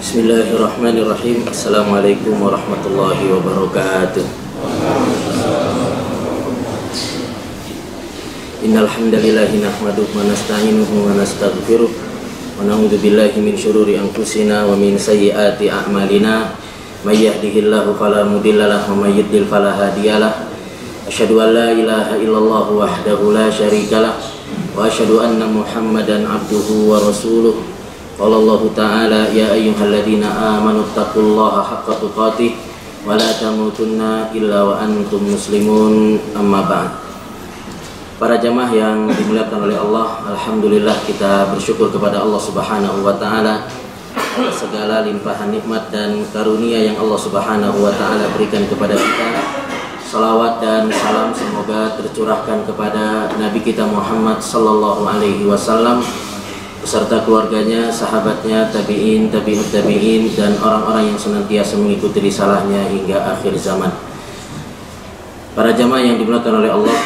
Bismillahirrahmanirrahim. Assalamualaikum warahmatullahi wabarakatuh. Innal hamdalillah nahmaduhu wa nasta'inuhu wa nastaghfiruh wa na'udzu billahi min syururi anfusina wa min sayyiati a'malina. May yahdihillahu fala mudhillalah wa may yudhlil fala hadiyalah. Asyhadu an la ilaha illallah wahdahu la syarikalah wa asyhadu anna Muhammadan abduhu wa rasuluh. Qala Allah Ta'ala ya ayyuhalladzina amanu taqullaha haqqa tuqatih wa la tamutunna illa wa antum muslimun, amma ba'd. Para jamaah yang dimuliakan oleh Allah, alhamdulillah kita bersyukur kepada Allah Subhanahu wa taala atas segala limpahan nikmat dan karunia yang Allah Subhanahu wa taala berikan kepada kita. Salawat dan salam semoga tercurahkan kepada Nabi kita Muhammad sallallahu alaihi wasallam beserta keluarganya, sahabatnya, tabi'in, tabi'ut tabi'in, dan orang-orang yang senantiasa mengikuti risalahnya hingga akhir zaman. Para jamaah yang dimuliakan oleh Allah,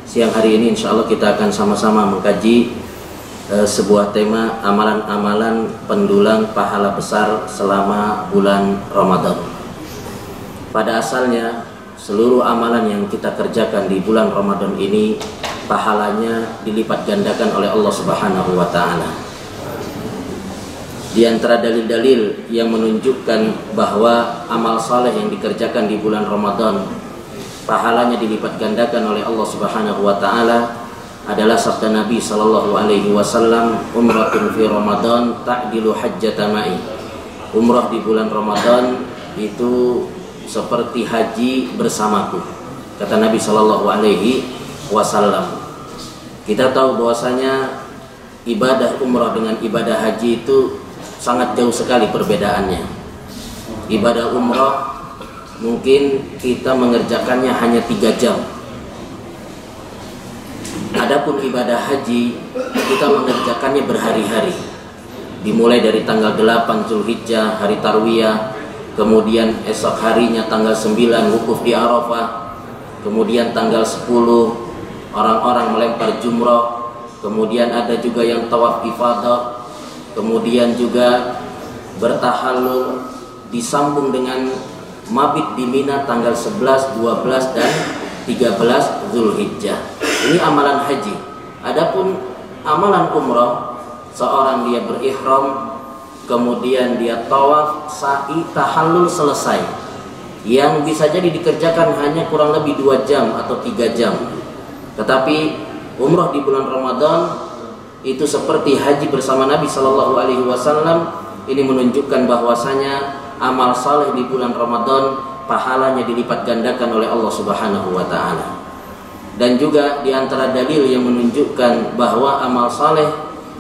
siang hari ini insya Allah kita akan sama-sama mengkaji sebuah tema amalan-amalan pendulang pahala besar selama bulan Ramadan. Pada asalnya seluruh amalan yang kita kerjakan di bulan Ramadan ini pahalanya dilipat gandakan oleh Allah Subhanahu wa taala. Di antara dalil-dalil yang menunjukkan bahwa amal saleh yang dikerjakan di bulan Ramadan pahalanya dilipat gandakan oleh Allah Subhanahu wa taala adalah sabda Nabi sallallahu alaihi wasallam, umratun fi Ramadan ta'dilu hajjata ma'i. Umrah di bulan Ramadan itu seperti haji bersamaku, kata Nabi sallallahu alaihi wasallam. Kita tahu bahwasanya ibadah umrah dengan ibadah haji itu sangat jauh sekali perbedaannya. Ibadah umrah mungkin kita mengerjakannya hanya 3 jam. Adapun ibadah haji kita mengerjakannya berhari-hari. Dimulai dari tanggal 8 Zulhijjah, hari Tarwiyah, kemudian esok harinya tanggal 9 wukuf di Arafah, kemudian tanggal 10 orang-orang melempar jumrah, kemudian ada juga yang tawaf ifadah, kemudian juga bertahallul, disambung dengan mabit di Mina tanggal 11, 12 dan 13 Zulhijjah. Ini amalan haji. Adapun amalan umrah, seorang dia berihram, kemudian dia tawaf, sa'i, tahallul selesai, yang bisa jadi dikerjakan hanya kurang lebih 2 jam atau 3 jam. Tetapi umrah di bulan Ramadan itu seperti haji bersama Nabi Shallallahu Alaihi Wasallam. Ini menunjukkan bahwasanya amal saleh di bulan Ramadan pahalanya dilipat gandakan oleh Allah Subhanahu Wa Taala. Dan juga di antara dalil yang menunjukkan bahwa amal saleh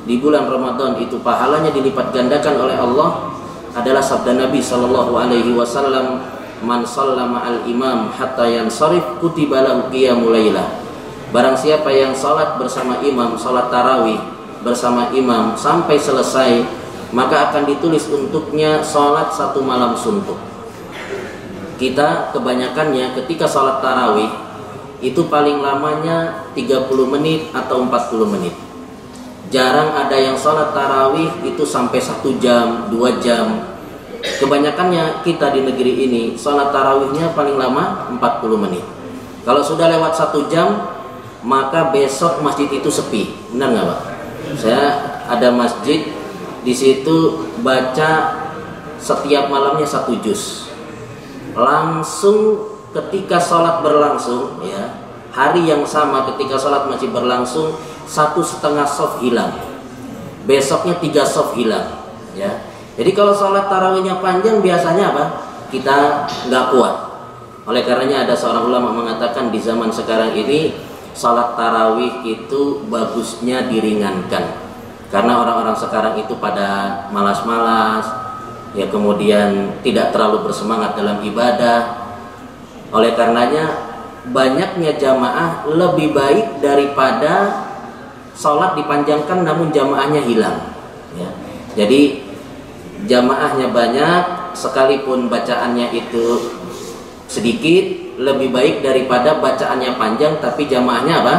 di bulan Ramadan itu pahalanya dilipat gandakan oleh Allah adalah sabda Nabi Shallallahu Alaihi Wasallam, man shallama al imam hatta yansarif kutiba lahu qiyamul lailah. Barang siapa yang salat bersama imam, salat tarawih bersama imam sampai selesai, maka akan ditulis untuknya salat 1 malam suntuk. Kita kebanyakannya ketika salat tarawih itu paling lamanya 30 menit atau 40 menit. Jarang ada yang salat tarawih itu sampai 1 jam, 2 jam. Kebanyakannya kita di negeri ini salat tarawihnya paling lama 40 menit. Kalau sudah lewat 1 jam, maka besok masjid itu sepi. Benar nggak Pak? Saya ada masjid di situ baca setiap malamnya 1 juz. Langsung ketika sholat berlangsung, ya, hari yang sama ketika sholat masih berlangsung, 1,5 shaf hilang. Besoknya 3 shaf hilang. Ya. Jadi kalau sholat tarawihnya panjang biasanya apa? Kita nggak kuat. Oleh karenanya ada seorang ulama mengatakan di zaman sekarang ini salat tarawih itu bagusnya diringankan, karena orang-orang sekarang itu pada malas-malas, ya, kemudian tidak terlalu bersemangat dalam ibadah. Oleh karenanya banyaknya jamaah lebih baik daripada salat dipanjangkan namun jamaahnya hilang, ya. Jadi jamaahnya banyak sekalipun bacaannya itu sedikit, lebih baik daripada bacaannya panjang tapi jamaahnya apa?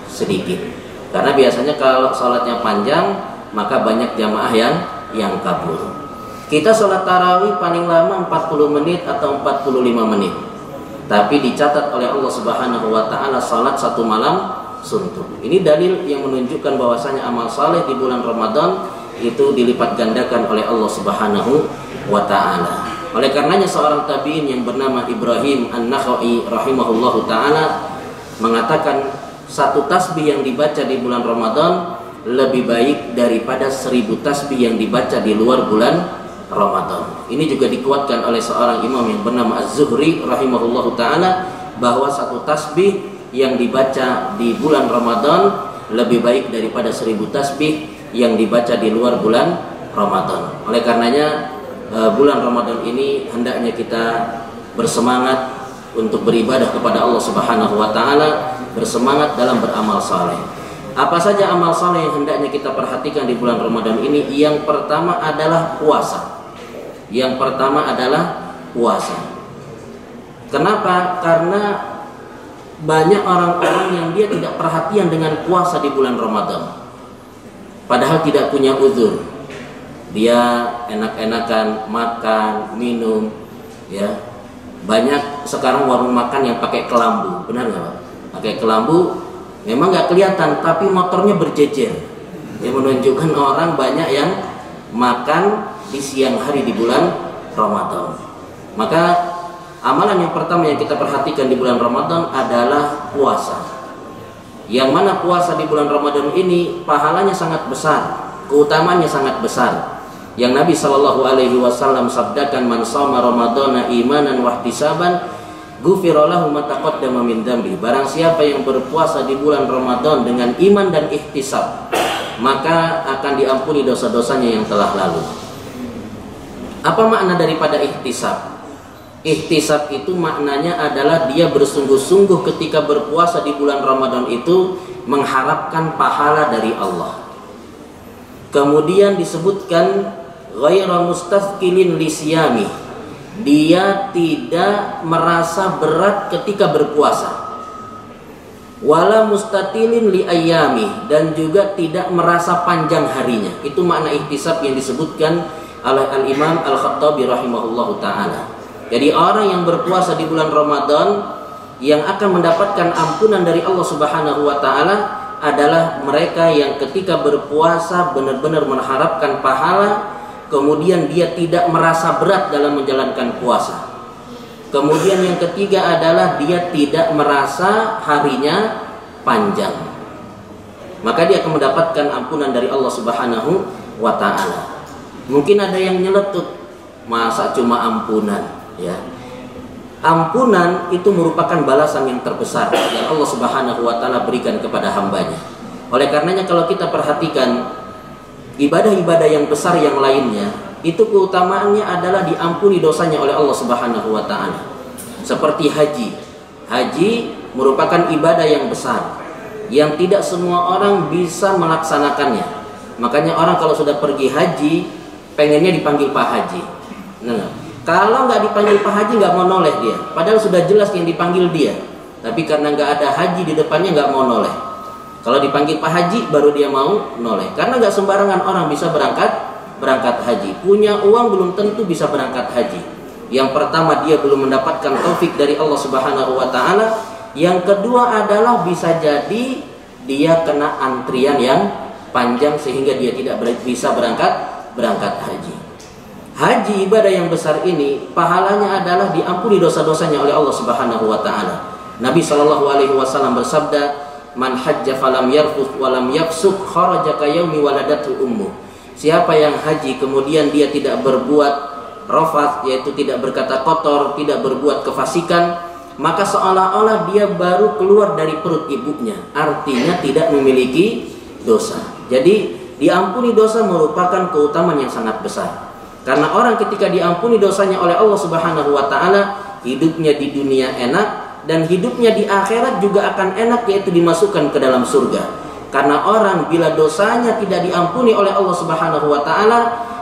Sedikit. Karena biasanya kalau sholatnya panjang maka banyak jamaah yang kabur. Kita sholat tarawih paling lama 40 menit atau 45 menit. Tapi dicatat oleh Allah Subhanahu wa taala salat satu malam suntuk. Ini dalil yang menunjukkan bahwasanya amal saleh di bulan Ramadan itu dilipat gandakan oleh Allah Subhanahu wa taala. Oleh karenanya seorang tabi'in yang bernama Ibrahim An-Nakhai rahimahullahu taala mengatakan satu tasbih yang dibaca di bulan Ramadan lebih baik daripada 1000 tasbih yang dibaca di luar bulan Ramadan. Ini juga dikuatkan oleh seorang imam yang bernama Az-Zuhri rahimahullahu taala bahwa satu tasbih yang dibaca di bulan Ramadan lebih baik daripada 1000 tasbih yang dibaca di luar bulan Ramadan. Oleh karenanya bulan Ramadan ini hendaknya kita bersemangat untuk beribadah kepada Allah Subhanahu wa taala, bersemangat dalam beramal saleh. Apa saja amal saleh yang hendaknya kita perhatikan di bulan Ramadan ini? Yang pertama adalah puasa. Yang pertama adalah puasa. Kenapa? Karena banyak orang-orang yang dia tidak perhatian dengan puasa di bulan Ramadan. Padahal tidak punya uzur. Dia enak-enakan makan, minum, ya. Banyak sekarang warung makan yang pakai kelambu, benar nggak Pak? Pakai kelambu, memang nggak kelihatan, tapi motornya berjejer. Yang menunjukkan orang banyak yang makan di siang hari di bulan Ramadan. Maka amalan yang pertama yang kita perhatikan di bulan Ramadan adalah puasa. Yang mana puasa di bulan Ramadan ini pahalanya sangat besar, keutamaannya sangat besar. Yang Nabi Shallallahu Alaihi Wasallam sabdakan, man shoma Ramadana imanan wahtisaban ghufira lahu ma taqaddama min dzambi. Barang siapa yang berpuasa di bulan Ramadan dengan iman dan ihtisab, maka akan diampuni dosa-dosanya yang telah lalu. Apa makna daripada ihtisab? Ihtisab itu maknanya adalah dia bersungguh-sungguh ketika berpuasa di bulan Ramadan itu mengharapkan pahala dari Allah. Kemudian disebutkan ghairu mustafkilin lisyami, dia tidak merasa berat ketika berpuasa. Wala mustatilin li ayami, dan juga tidak merasa panjang harinya. Itu makna ihtisab yang disebutkan oleh Al-Imam Al-Khattabi rahimahullahu taala. Jadi orang yang berpuasa di bulan Ramadan yang akan mendapatkan ampunan dari Allah Subhanahu wa taala adalah mereka yang ketika berpuasa benar-benar mengharapkan pahala, kemudian dia tidak merasa berat dalam menjalankan puasa. Kemudian yang ketiga adalah dia tidak merasa harinya panjang. Maka dia akan mendapatkan ampunan dari Allah Subhanahu wa taala. Mungkin ada yang nyeletuk, masa cuma ampunan? Ya. Ampunan itu merupakan balasan yang terbesar yang Allah Subhanahu wa taala berikan kepada hambanya. Oleh karenanya kalau kita perhatikan ibadah-ibadah yang besar yang lainnya, itu keutamaannya adalah diampuni dosanya oleh Allah Subhanahu wa taala. Seperti haji. Haji merupakan ibadah yang besar yang tidak semua orang bisa melaksanakannya. Makanya orang kalau sudah pergi haji pengennya dipanggil Pak Haji. Nah, kalau nggak dipanggil Pak Haji nggak mau noleh dia. Padahal sudah jelas yang dipanggil dia. Tapi karena nggak ada haji di depannya nggak mau noleh. Kalau dipanggil Pak Haji baru dia mau noleh. Karena nggak sembarangan orang bisa berangkat haji. Punya uang belum tentu bisa berangkat haji. Yang pertama dia belum mendapatkan taufik dari Allah Subhanahu wa taala. Yang kedua adalah bisa jadi dia kena antrian yang panjang sehingga dia tidak bisa berangkat haji. Haji ibadah yang besar ini pahalanya adalah diampuni dosa-dosanya oleh Allah Subhanahu wa taala. Nabi Shallallahu alaihi wasallam bersabda, "Man hajja falam yarfuth wa lam yafsuk kharaja ka yaumi waladatu ummu." Siapa yang haji kemudian dia tidak berbuat rafath, yaitu tidak berkata kotor, tidak berbuat kefasikan, maka seolah-olah dia baru keluar dari perut ibunya. Artinya tidak memiliki dosa. Jadi diampuni dosa merupakan keutamaan yang sangat besar. Karena orang ketika diampuni dosanya oleh Allah Subhanahu wa taala, hidupnya di dunia enak dan hidupnya di akhirat juga akan enak, yaitu dimasukkan ke dalam surga. Karena orang bila dosanya tidak diampuni oleh Allah Subhanahu wa taala,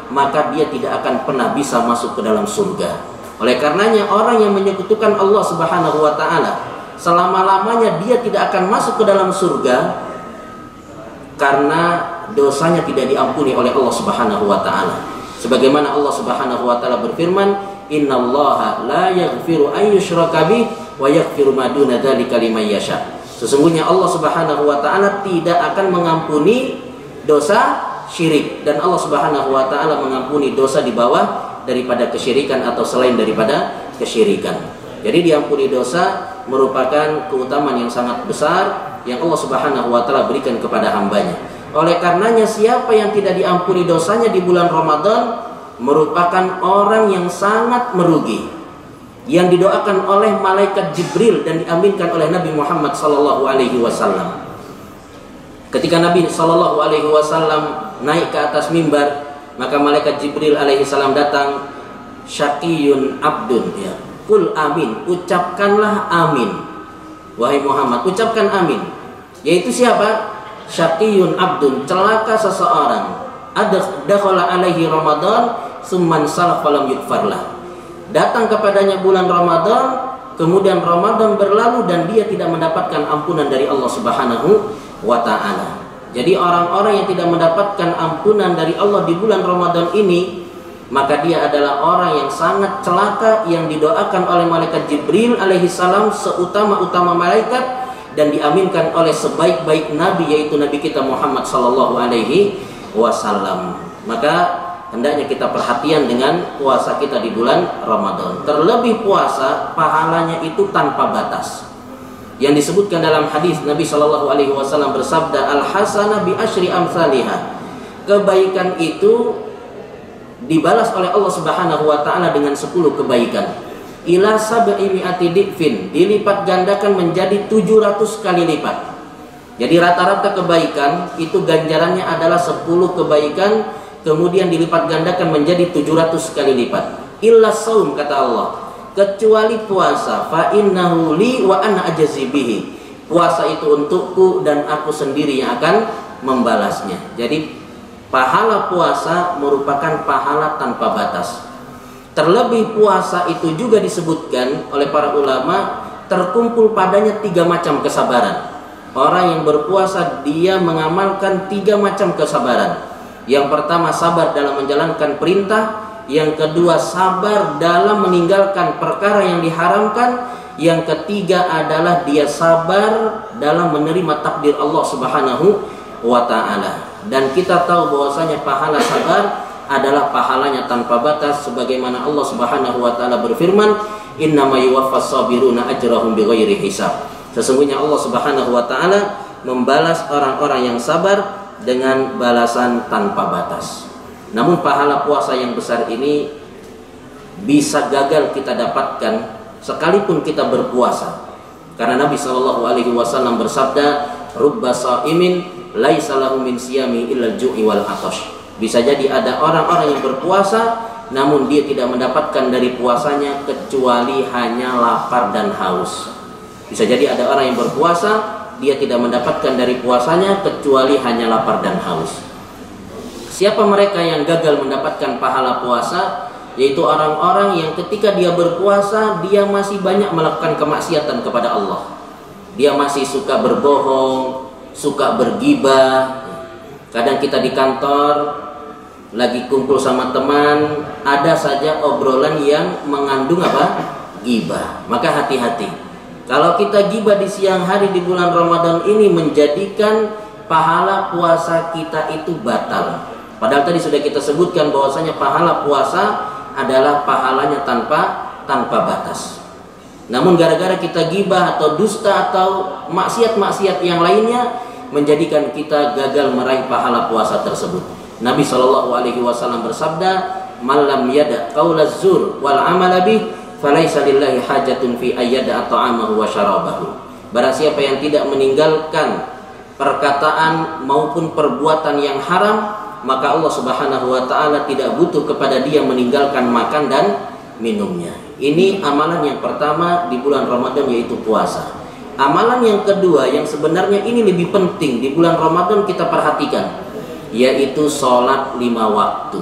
maka dia tidak akan pernah bisa masuk ke dalam surga. Oleh karenanya orang yang menyekutukan Allah Subhanahu wa taala, selama-lamanya dia tidak akan masuk ke dalam surga karena dosanya tidak diampuni oleh Allah Subhanahu wa taala. Sebagaimana Allah Subhanahu wa taala berfirman, "Innallaha la yaghfiru an yushraka bih wa yaghfiru ma duna dzalika liman yasha." Sesungguhnya Allah Subhanahu wa taala tidak akan mengampuni dosa syirik, dan Allah Subhanahu wa taala mengampuni dosa di bawah daripada kesyirikan atau selain daripada kesyirikan. Jadi diampuni dosa merupakan keutamaan yang sangat besar yang Allah Subhanahu wa taala berikan kepada hambanya. Oleh karenanya siapa yang tidak diampuni dosanya di bulan Ramadan merupakan orang yang sangat merugi, yang didoakan oleh malaikat Jibril dan diaminkan oleh Nabi Muhammad SAW. Ketika Nabi SAW naik ke atas mimbar, maka malaikat Jibril alaihissalam datang, syaqiyun abdun, ya, qul amin, ucapkanlah amin, wahai Muhammad, ucapkan amin. Yaitu siapa? Syaqiyun abdun, celaka seseorang, dakhala alaihi Ramadan summan salaf falam yukfarlah. Datang kepadanya bulan Ramadan, kemudian Ramadan berlalu dan dia tidak mendapatkan ampunan dari Allah Subhanahu wa ta'ala. Jadi orang-orang yang tidak mendapatkan ampunan dari Allah di bulan Ramadan ini, maka dia adalah orang yang sangat celaka, yang didoakan oleh malaikat Jibril alaihissalam seutama-utama malaikat dan diaminkan oleh sebaik-baik nabi, yaitu nabi kita Muhammad sallallahu alaihi wasallam. Maka hendaknya kita perhatian dengan puasa kita di bulan Ramadan. Terlebih puasa pahalanya itu tanpa batas. Yang disebutkan dalam hadis Nabi sallallahu alaihi wasallam bersabda, al-hasanah bi asyri amsalihah. Kebaikan itu dibalas oleh Allah Subhanahu wa taala dengan 10 kebaikan. Ila sab'i mi'ati difin, dilipat gandakan menjadi 700 kali lipat. Jadi rata-rata kebaikan itu ganjarannya adalah 10 kebaikan, kemudian dilipat gandakan menjadi 700 kali lipat. Illa saum, kata Allah, kecuali puasa, fa innahu li wa ana ajzi bihi. Puasa itu untukku dan aku sendiri yang akan membalasnya. Jadi pahala puasa merupakan pahala tanpa batas. Terlebih puasa itu juga disebutkan oleh para ulama terkumpul padanya 3 macam kesabaran. Orang yang berpuasa dia mengamalkan 3 macam kesabaran. Yang pertama sabar dalam menjalankan perintah, yang kedua sabar dalam meninggalkan perkara yang diharamkan, yang ketiga adalah dia sabar dalam menerima takdir Allah Subhanahu wa ta'ala. Dan kita tahu bahwasanya pahala sabar adalah pahalanya tanpa batas, sebagaimana Allah Subhanahu wa taala berfirman, innama yuwaffas sabiruna ajrahum bighairi hisab. Sesungguhnya Allah Subhanahu wa taala membalas orang-orang yang sabar dengan balasan tanpa batas. Namun pahala puasa yang besar ini bisa gagal kita dapatkan sekalipun kita berpuasa. Karena Nabi sallallahu alaihi wasallam bersabda, rubba shaimin laisa lahu min siyami illa al-ju'i wal 'atash. Bisa jadi ada orang-orang yang berpuasa namun dia tidak mendapatkan dari puasanya kecuali hanya lapar dan haus. Bisa jadi ada orang yang berpuasa, dia tidak mendapatkan dari puasanya kecuali hanya lapar dan haus. Siapa mereka yang gagal mendapatkan pahala puasa? Yaitu orang-orang yang ketika dia berpuasa dia masih banyak melakukan kemaksiatan kepada Allah. Dia masih suka berbohong, suka bergibah. Kadang kita di kantor lagi kumpul sama teman, ada saja obrolan yang mengandung apa? Gibah. Maka hati-hati. Kalau kita gibah di siang hari di bulan Ramadan ini menjadikan pahala puasa kita itu batal. Padahal tadi sudah kita sebutkan bahwasanya pahala puasa adalah pahalanya tanpa batas. Namun gara-gara kita gibah atau dusta atau maksiat-maksiat yang lainnya menjadikan kita gagal meraih pahala puasa tersebut. Nabi sallallahu alaihi wasallam bersabda, "Man lam yada qaulaz zur wal amala bih, falaisa lillahi hajatun fi ayyada ta'amahu wa syarabahu." Barang siapa yang tidak meninggalkan perkataan maupun perbuatan yang haram, maka Allah Subhanahu wa taala tidak butuh kepada dia meninggalkan makan dan minumnya. Ini amalan yang pertama di bulan Ramadan, yaitu puasa. Amalan yang kedua yang sebenarnya ini lebih penting di bulan Ramadan kita perhatikan, yaitu sholat 5 waktu.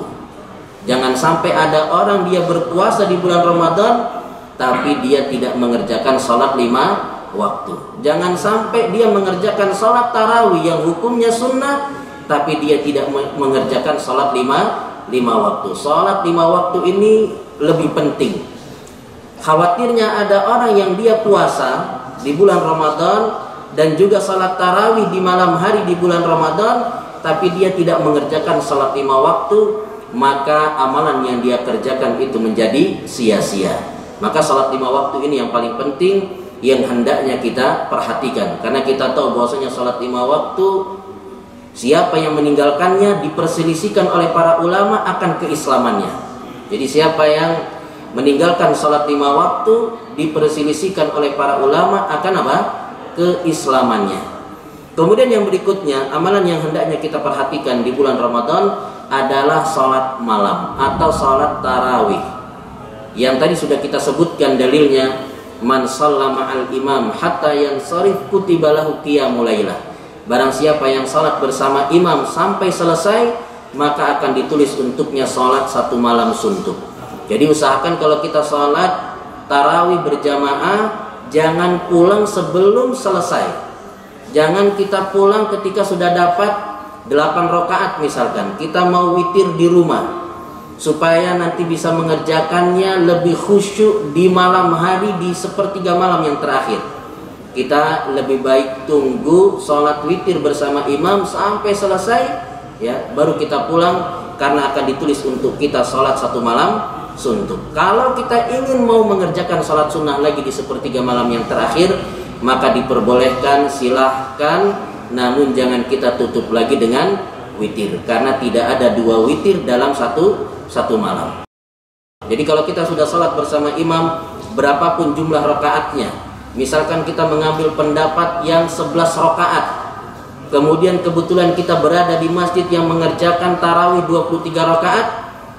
Jangan sampai ada orang dia berpuasa di bulan Ramadan tapi dia tidak mengerjakan sholat 5 waktu. Jangan sampai dia mengerjakan sholat tarawih yang hukumnya sunnah tapi dia tidak mengerjakan sholat 5 5 waktu. Salat 5 waktu ini lebih penting. Khawatirnya ada orang yang dia puasa di bulan Ramadan dan juga salat tarawih di malam hari di bulan Ramadan, tapi dia tidak mengerjakan salat 5 waktu, maka amalan yang dia kerjakan itu menjadi sia-sia. Maka salat 5 waktu ini yang paling penting, yang hendaknya kita perhatikan, karena kita tahu bahwasanya salat 5 waktu, siapa yang meninggalkannya diperselisihkan oleh para ulama akan keislamannya. Jadi siapa yang meninggalkan salat 5 waktu diperselisihkan oleh para ulama akan apa? Keislamannya. Kemudian yang berikutnya, amalan yang hendaknya kita perhatikan di bulan Ramadan adalah salat malam atau salat tarawih. Yang tadi sudah kita sebutkan dalilnya, man shalla ma'al imam hatta yansarif kutiba lahu qiyamul lailah. Barang siapa yang salat bersama imam sampai selesai, maka akan ditulis untuknya salat 1 malam suntuk. Jadi usahakan kalau kita salat tarawih berjamaah, jangan pulang sebelum selesai. Jangan kita pulang ketika sudah dapat 8 rakaat misalkan. Kita mau witir di rumah supaya nanti bisa mengerjakannya lebih khusyuk di malam hari, di sepertiga malam yang terakhir. Kita lebih baik tunggu sholat witir bersama imam sampai selesai, ya, baru kita pulang, karena akan ditulis untuk kita sholat 1 malam suntuk. Kalau kita ingin mau mengerjakan sholat sunnah lagi di sepertiga malam yang terakhir, maka diperbolehkan, silahkan, namun jangan kita tutup lagi dengan witir, karena tidak ada 2 witir dalam satu malam. Jadi kalau kita sudah sholat bersama imam, berapapun jumlah rakaatnya, misalkan kita mengambil pendapat yang 11 rakaat, kemudian kebetulan kita berada di masjid yang mengerjakan tarawih 23 rakaat,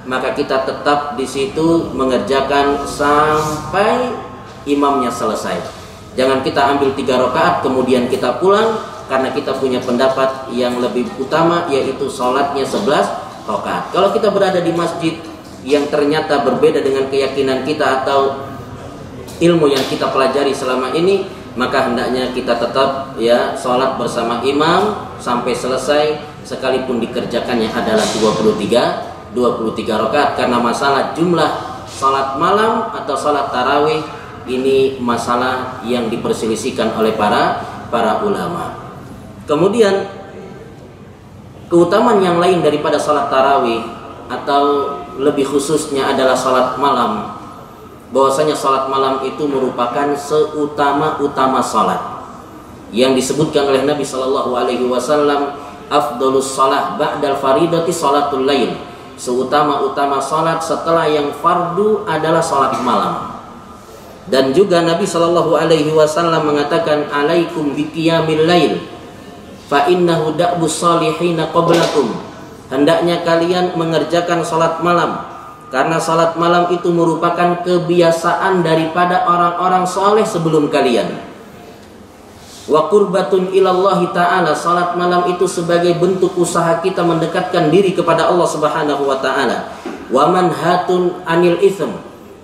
maka kita tetap di situ mengerjakan sampai imamnya selesai. Jangan kita ambil 3 rakaat kemudian kita pulang, karena kita punya pendapat yang lebih utama, yaitu sholatnya 11 rakaat. Kalau kita berada di masjid yang ternyata berbeda dengan keyakinan kita atau ilmu yang kita pelajari selama ini, maka hendaknya kita tetap, ya, sholat bersama imam sampai selesai, sekalipun dikerjakannya adalah 23 rakaat, karena masalah jumlah sholat malam atau sholat tarawih ini masalah yang diperselisihkan oleh para ulama. Kemudian keutamaan yang lain daripada sholat tarawih, atau lebih khususnya adalah sholat malam, bahwasanya sholat malam itu merupakan seutama-utama sholat, yang disebutkan oleh Nabi Shallallahu Alaihi Wasallam, afdolus sholat ba'dal faridati sholatul lail. Seutama-utama sholat setelah yang fardu adalah sholat malam. Dan juga Nabi Shallallahu Alaihi Wasallam mengatakan, alaikum biqiyamil lail, fa innahu da'bus salihina qablakum. Hendaknya kalian mengerjakan salat malam, karena salat malam itu merupakan kebiasaan daripada orang-orang soleh sebelum kalian. Wa qurbatun ilallahi ta'ala. Salat malam itu sebagai bentuk usaha kita mendekatkan diri kepada Allah Subhanahu wa ta'ala. Wa manhatun anil itsm,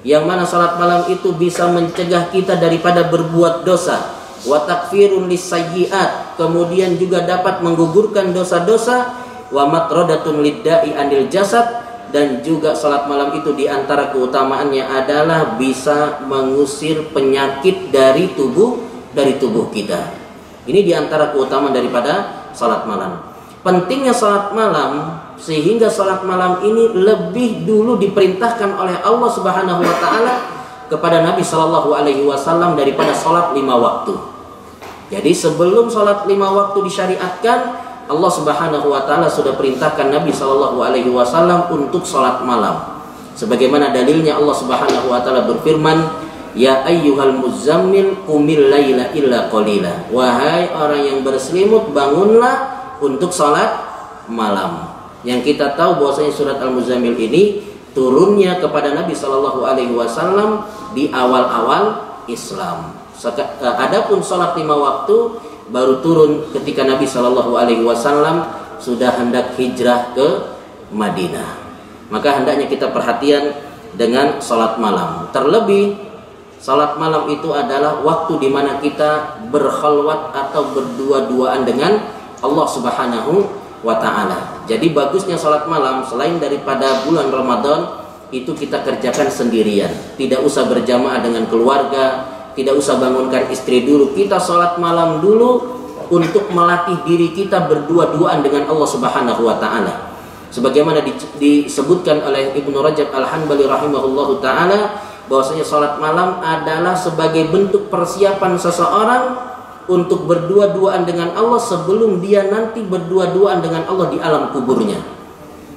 yang mana salat malam itu bisa mencegah kita daripada berbuat dosa. Wa takfirun lisayyi'at, kemudian juga dapat menggugurkan dosa-dosa. Wa matradatun lidda'i anil jasad, dan juga salat malam itu diantara keutamaannya adalah bisa mengusir penyakit dari tubuh kita. Ini diantara keutamaan daripada salat malam. Pentingnya salat malam, sehingga salat malam ini lebih dulu diperintahkan oleh Allah Subhanahu wa ta'ala kepada Nabi Shallallahu Alaihi Wasallam daripada salat 5 waktu. Jadi sebelum salat 5 waktu disyariatkan, Allah Subhanahu wa ta'ala sudah perintahkan Nabi Shallallahu Alaihi Wasallam untuk salat malam. Sebagaimana dalilnya Allah Subhanahu wa ta'ala berfirman, ya ayyuhal muzammil qumil laila illa qalila. Wahai orang yang berselimut, bangunlah untuk salat malam. Yang kita tahu bahwasanya surat Al-Muzammil ini turunnya kepada Nabi Shallallahu Alaihi Wasallam di awal-awal Islam. Adapun salat 5 waktu baru turun ketika Nabi Shallallahu Alaihi Wasallam sudah hendak hijrah ke Madinah. Maka hendaknya kita perhatian dengan salat malam. Terlebih salat malam itu adalah waktu di mana kita berkhalwat atau berdua-duaan dengan Allah Subhanahu wa ta'ala. Jadi bagusnya sholat malam selain daripada bulan Ramadan itu kita kerjakan sendirian, tidak usah berjamaah dengan keluarga, tidak usah bangunkan istri dulu. Kita sholat malam dulu untuk melatih diri kita berdua-duaan dengan Allah Subhanahu wa taala. Sebagaimana disebutkan oleh Ibnu Rajab Al-Hanbali rahimahullahu taala bahwasanya sholat malam adalah sebagai bentuk persiapan seseorang untuk berdua-duaan dengan Allah sebelum dia nanti berdua-duaan dengan Allah di alam kuburnya.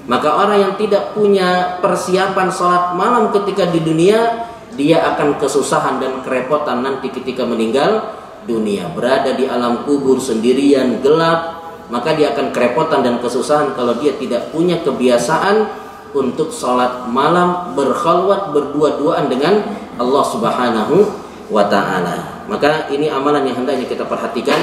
Maka orang yang tidak punya persiapan sholat malam ketika di dunia, dia akan kesusahan dan kerepotan nanti ketika meninggal dunia. Berada di alam kubur sendirian, gelap, maka dia akan kerepotan dan kesusahan kalau dia tidak punya kebiasaan untuk sholat malam berkhalwat berdua-duaan dengan Allah Subhanahu wa ta'ala. Maka ini amalan yang hendaknya kita perhatikan.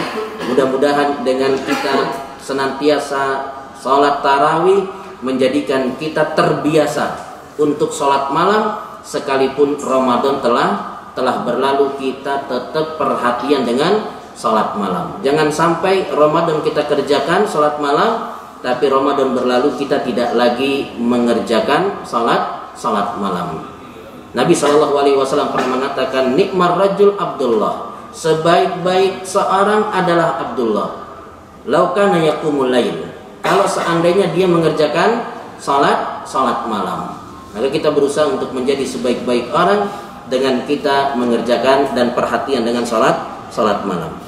Mudah-mudahan dengan kita senantiasa sholat tarawih menjadikan kita terbiasa untuk sholat malam, sekalipun Ramadan telah berlalu, kita tetap perhatian dengan sholat malam. Jangan sampai Ramadan kita kerjakan sholat malam, tapi Ramadan berlalu kita tidak lagi mengerjakan sholat malam. Nabi SAW pernah mengatakan, nikmar rajul Abdullah, sebaik-baik seorang adalah Abdullah, laukana yaqumul lail, kalau seandainya dia mengerjakan sholat malam. Maka kita berusaha untuk menjadi sebaik-baik orang dengan kita mengerjakan dan perhatian dengan sholat malam.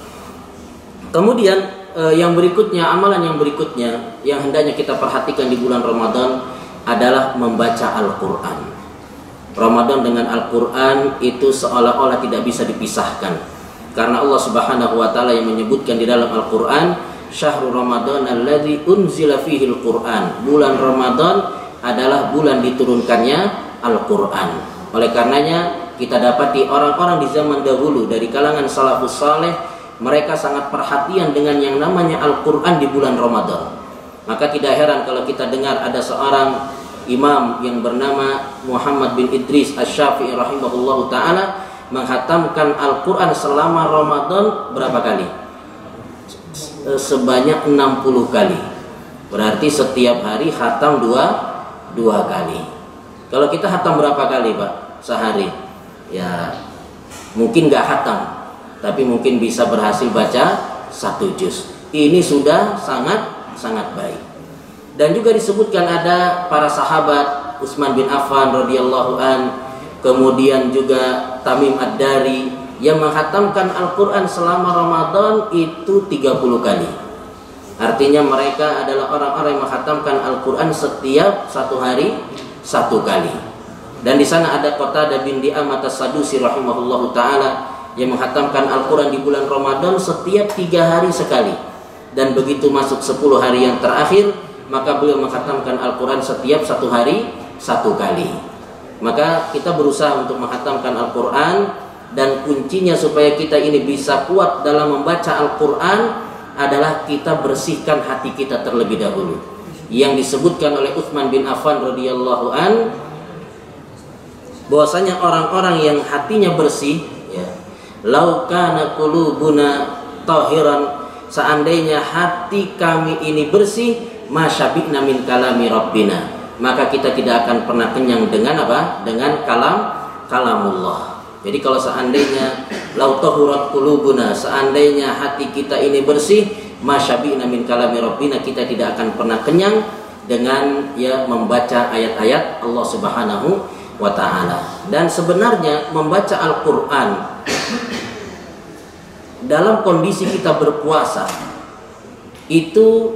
Kemudian yang berikutnya, amalan yang berikutnya yang hendaknya kita perhatikan di bulan Ramadan adalah membaca Al-Quran. Ramadan dengan Al-Quran itu seolah-olah tidak bisa dipisahkan, karena Allah Subhanahu wa ta'ala yang menyebutkan di dalam Al-Quran, syahrul Ramadan alladzi unzila fihil Quran, bulan Ramadan adalah bulan diturunkannya Al-Quran. Oleh karenanya kita dapati orang-orang di zaman dahulu dari kalangan salafus saleh, mereka sangat perhatian dengan yang namanya Al-Quran di bulan Ramadan. Maka tidak heran kalau kita dengar ada seorang imam yang bernama Muhammad bin Idris Asy-Syafi'i rahimahullahu ta'ala menghatamkan Al-Quran selama Ramadan berapa kali? Sebanyak 60 kali. Berarti setiap hari khatam dua kali. Kalau kita khatam berapa kali, Pak? Sehari? Ya mungkin gak khatam, tapi mungkin bisa berhasil baca 1 juz. Ini sudah sangat baik. Dan juga disebutkan ada para sahabat, Utsman bin Affan radhiyallahu an, kemudian juga Tamim Ad-Dari yang menghatamkan Al-Quran selama Ramadan itu 30 kali. Artinya mereka adalah orang-orang yang menghatamkan Al-Quran setiap 1 hari 1 kali. Dan di sana ada Qatadah bin Di'amah As-Sadusi rahimahullahu taala yang menghatamkan Al-Quran di bulan Ramadan setiap 3 hari sekali. Dan begitu masuk 10 hari yang terakhir, maka beliau menghatamkan Al-Quran setiap 1 hari 1 kali. Maka kita berusaha untuk menghatamkan Al-Quran, dan kuncinya supaya kita ini bisa kuat dalam membaca Al-Quran adalah kita bersihkan hati kita terlebih dahulu. Yang disebutkan oleh Utsman bin Affan radhiyallahu an, bahwasanya orang-orang yang hatinya bersih, ya, lau kana qulubuna tahiran, seandainya hati kami ini bersih, masyabi'na min kalami rabbina, maka kita tidak akan pernah kenyang dengan apa? Dengan kalamullah. Jadi kalau seandainya lau tahurat qulubuna, seandainya hati kita ini bersih, masyabi'na min kalami rabbina, kita tidak akan pernah kenyang dengan ya membaca ayat-ayat Allah Subhanahu wa ta'ala. Dan sebenarnya membaca Al-Qur'an dalam kondisi kita berpuasa itu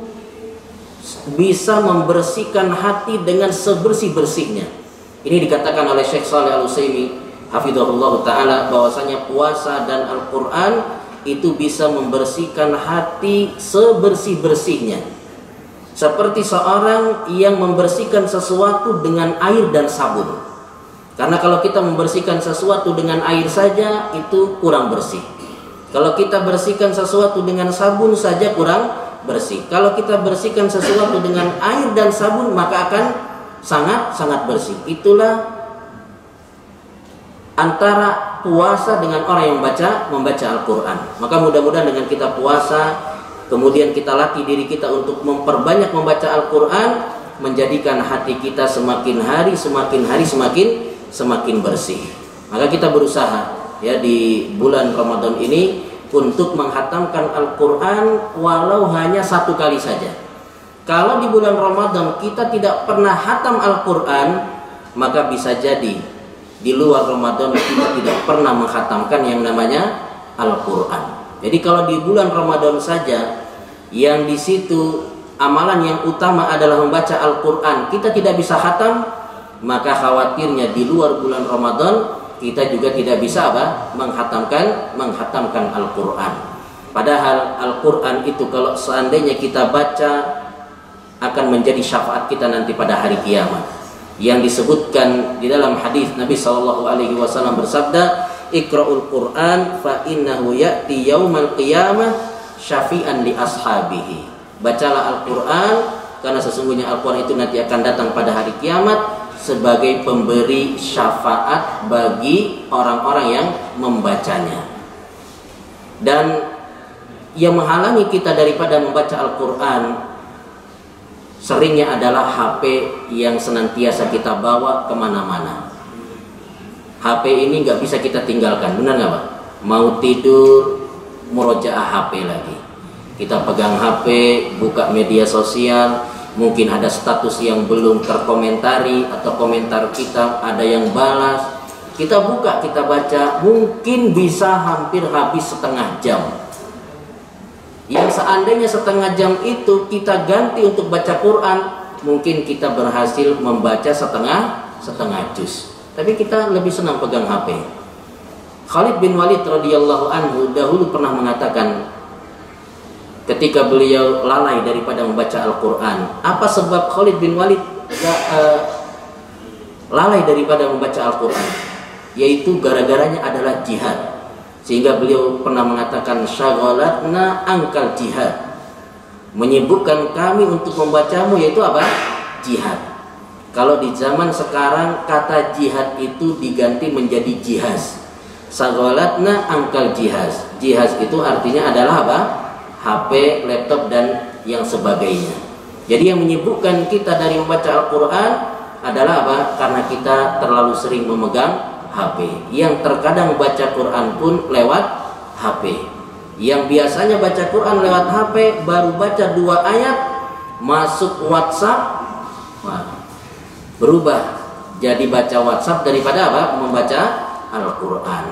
bisa membersihkan hati dengan sebersih-bersihnya. Ini dikatakan oleh Syekh Shalih Al-Utsaimin hafizahullah ta'ala bahwasanya puasa dan Al-Quran itu bisa membersihkan hati sebersih-bersihnya, seperti seorang yang membersihkan sesuatu dengan air dan sabun. Karena kalau kita membersihkan sesuatu dengan air saja itu kurang bersih. Kalau kita bersihkan sesuatu dengan sabun saja kurang bersih. Kalau kita bersihkan sesuatu dengan air dan sabun maka akan sangat bersih. Itulah antara puasa dengan orang yang membaca Al-Quran. Maka mudah-mudahan dengan kita puasa, kemudian kita latih diri kita untuk memperbanyak membaca Al-Quran, menjadikan hati kita semakin hari semakin bersih. Maka kita berusaha ya di bulan Ramadan ini untuk menghatamkan Al-Quran walau hanya 1 kali saja. Kalau di bulan Ramadan kita tidak pernah hatam Al-Quran, maka bisa jadi di luar Ramadan kita tidak pernah menghatamkan yang namanya Al-Quran. Jadi kalau di bulan Ramadan saja yang di situ amalan yang utama adalah membaca Al-Quran, kita tidak bisa khatam, maka khawatirnya di luar bulan Ramadan kita juga tidak bisa menghatamkan Al-Quran. Padahal Al-Quran itu kalau seandainya kita baca akan menjadi syafaat kita nanti pada hari kiamat. Yang disebutkan di dalam hadis Nabi SAW bersabda, Iqra'ul Qur'an fa innahu ya'ti yaumal qiyamah syafi'an li ashabihi. Bacalah Al-Quran karena sesungguhnya Al-Quran itu nanti akan datang pada hari kiamat sebagai pemberi syafaat bagi orang-orang yang membacanya. Dan yang menghalangi kita daripada membaca Al-Quran seringnya adalah HP yang senantiasa kita bawa kemana-mana. HP ini nggak bisa kita tinggalkan, benar nggak Pak? Mau tidur, murojaah HP lagi. Kita pegang HP, buka media sosial, mungkin ada status yang belum terkomentari atau komentar kita ada yang balas. Kita buka, kita baca, mungkin bisa hampir habis setengah jam. Yang seandainya setengah jam itu kita ganti untuk baca Quran, mungkin kita berhasil membaca setengah juz. Tapi kita lebih senang pegang HP. Khalid bin Walid radhiyallahu anhu dahulu pernah mengatakan ketika beliau lalai daripada membaca Al-Quran. Apa sebab Khalid bin Walid lalai daripada membaca Al-Quran? Yaitu gara-garanya adalah jihad. Sehingga beliau pernah mengatakan syaghalatna angkal jihad, menyibukkan kami untuk membacamu, yaitu apa? Jihad. Kalau di zaman sekarang kata jihad itu diganti menjadi jihaz. Syaghalatna angkal jihaz. Jihaz itu artinya adalah apa? HP, laptop dan yang sebagainya. Jadi yang menyibukkan kita dari membaca Al-Quran adalah apa? Karena kita terlalu sering memegang HP. Yang terkadang baca Quran pun lewat HP. Yang biasanya baca Quran lewat HP, baru baca 2 ayat, masuk WhatsApp, berubah jadi baca WhatsApp daripada apa? Membaca Al-Quran.